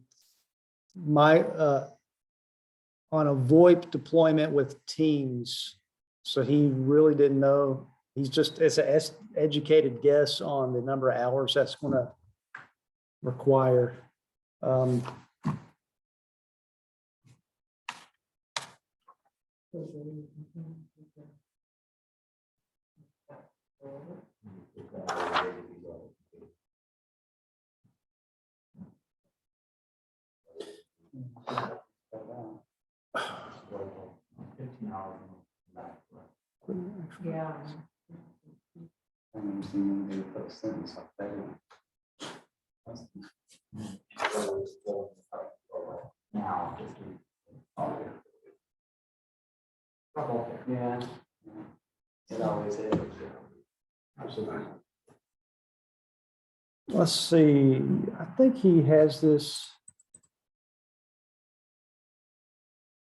VoIP deployment with Teams, so he really didn't know. He's just, it's an educated guess on the number of hours that's going to require. Yeah. Now, just to. Yeah. It always is. Absolutely. Let's see, I think he has this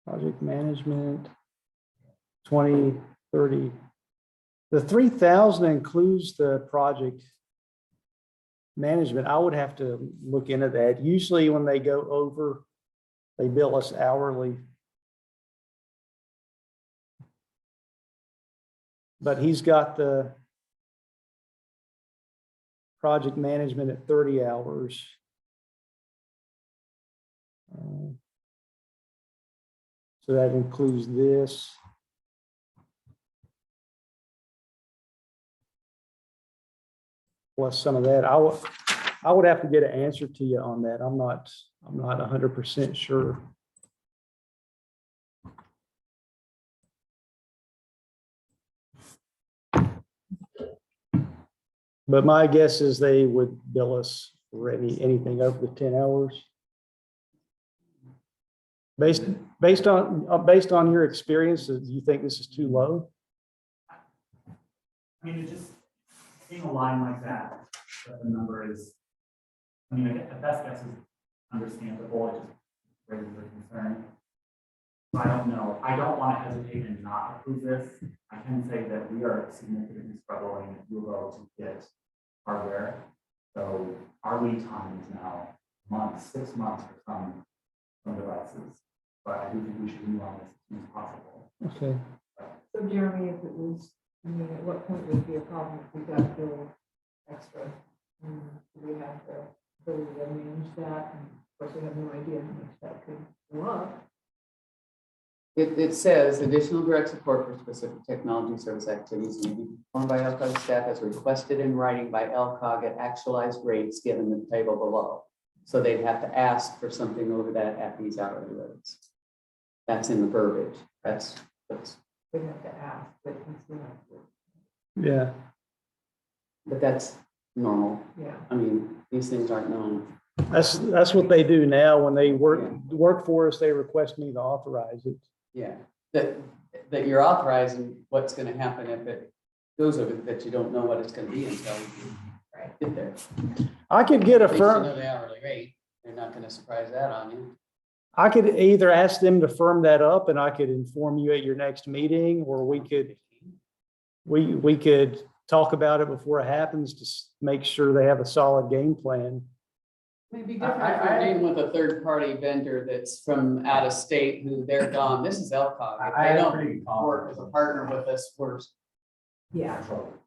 project management 2030. The 3,000 includes the project management. I would have to look into that. Usually when they go over, they bill us hourly. But he's got the project management at 30 hours. So that includes this. Plus some of that. I would have to get an answer to you on that. I'm not 100% sure. But my guess is they would bill us for anything over the 10 hours. Based on your experience, do you think this is too low? I mean, it just, seeing a line like that, the number is, I mean, the best guess is understandable, it just raises a concern. So I don't know, I don't want to hesitate and not approve this. I can say that we are significantly struggling at Lowell to get hardware. So our lead time is now months, 6 months for some devices. But I do think we should move on this as soon as possible. Okay. So Jeremy, if it was, I mean, at what point would it be a problem if we got a bill extra? Do we have the ability to manage that? And of course, we have no idea how much that could go up. It says additional direct support for specific technology service activities may be performed by LCOG staff as requested in writing by LCOG at actualized rates given the table below. So they'd have to ask for something over that at these hourly rates. That's in the verbiage. That's We'd have to ask, but it's not. Yeah. but that's normal. Yeah. I mean, these things aren't known. That's what they do now. When they work for us, they request me to authorize it. Yeah, that you're authorizing what's gonna happen if it goes over, that you don't know what it's gonna be until you get there. I could get a At least you know firm, the hourly rate, they're not gonna surprise that on you. I could either ask them to firm that up and I could inform you at your next meeting, or we could talk about it before it happens to make sure they have a solid game plan. Maybe different if you're dealing with a third-party vendor that's from out of state who they're gone. This is LCOG. If they don't work as a partner with us, we're Yeah,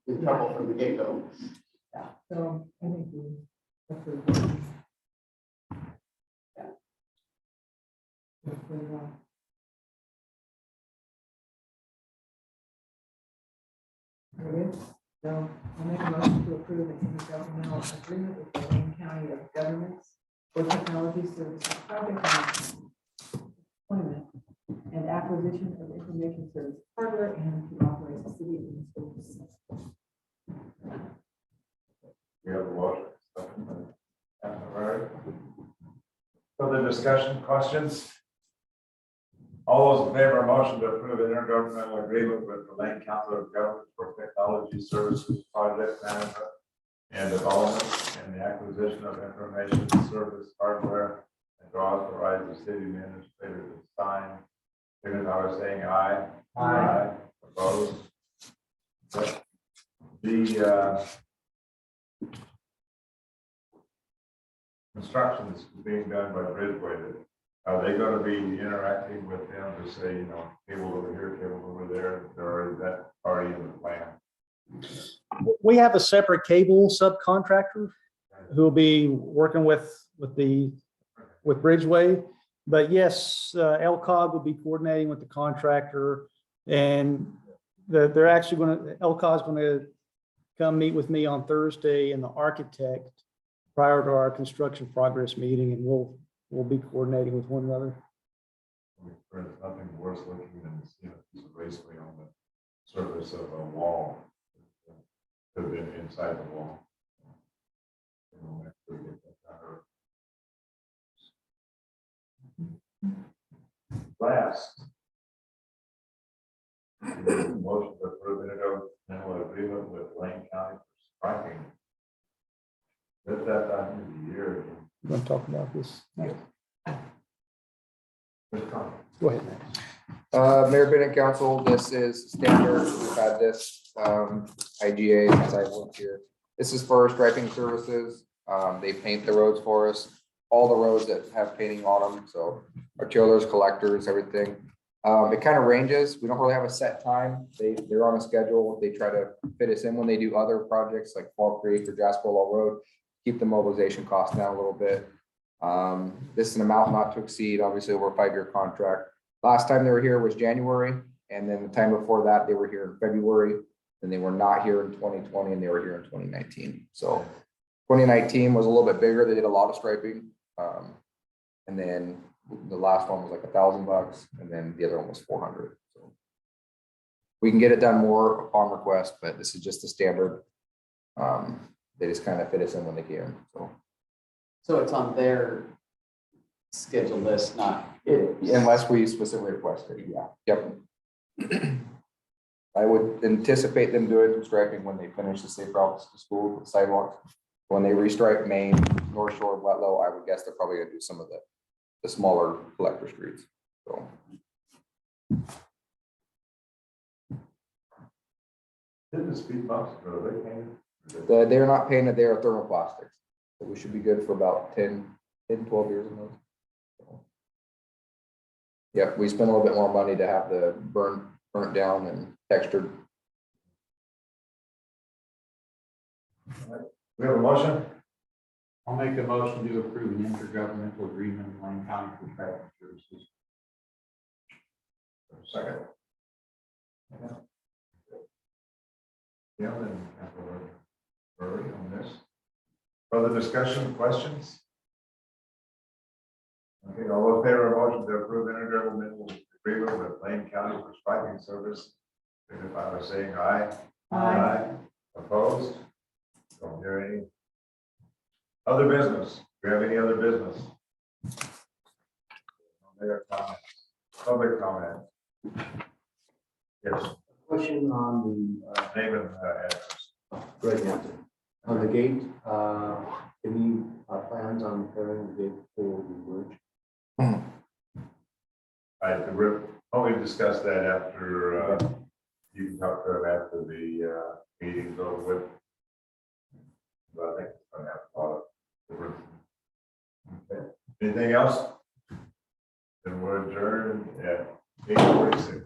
in trouble from the get-go. so I think we approve it. Yeah. Very good. So I'll make a motion to approve an intergovernmental agreement with the Lowell County of Governments for technology services project management, deployment, and acquisition of information service hardware, and to authorize the city administration. We have a motion. All right. Further discussion, questions? All those in favor of motion to approve an intergovernmental agreement with the Lane Council of Governments for Technology Services Project Management and Development and the acquisition of information service hardware, and to authorize the city administrator to sign, signify by saying aye. Aye. Opposed? The construction is being done by Bridgeway. Are they going to be interacting with them to say, you know, cable over here, cable over there, or is that already in the plan? We have a separate cable subcontractor who will be working with Bridgeway. But yes, LCOG will be coordinating with the contractor, and they're actually LCOG is going to come meet with me on Thursday and the architect prior to our construction progress meeting, and we'll be coordinating with one another. I mean, there's nothing worse looking than, you know, a piece of raceway on the surface of a wall. Could have been inside the wall. You know, actually get that hurt. Last. Motion to approve intergovernmental agreement with Lane County for striking. Did that time of the year. You want to talk about this? Go ahead, Max. Mayor Bennett Council, this is standard. We've had this IGA since I worked here. This is for striping services. They paint the roads for us, all the roads that have painting on them. So arterials, collectors, everything. It kind of ranges. We don't really have a set time. They're on a schedule. They try to fit us in when they do other projects like Fall Creek or Jasper Law Road, keep the mobilization cost down a little bit. This is an amount not to exceed, obviously over a 5-year contract. Last time they were here was January, and then the time before that they were here in February, and they were not here in 2020, and they were here in 2019. So 2019 was a little bit bigger. They did a lot of striping. And then the last one was like $1,000, and then the other one was 400. So we can get it done more upon request, but this is just the standard. They just kind of fit us in when they can. So it's on their schedule list, not. Unless we specifically request it, yeah. Yep. I would anticipate them doing some striping when they finish the safe routes to school, sidewalks. When they restripe Main, North Shore, Ludlow, I would guess they're probably gonna do some of the smaller collector streets, so. Did the speed bumps, are they painted? They're not painted, they are thermoplastics. So we should be good for about 10, 12 years in those. Yep, we spent a little bit more money to have the burnt down and textured. We have a motion? I'll make a motion to approve an intergovernmental agreement with Lane County for traffic services. Second. Yeah, then, early on this. Further discussion, questions? Okay, all those in favor of motion to approve intergovernmental agreement with Lane County for striping service, signify by saying aye. Aye. Opposed? Don't hear any. Other business, do we have any other business? Other comments? Public comment? Yes, Question on name and address. Greg Hampton. On the gate, any plans on repairing the gate for the bridge? We'll only discuss that after, you can talk to him after the meeting's over with. But I think it's gonna have a lot of different. Okay. Anything else? Then we're adjourned at 8:46.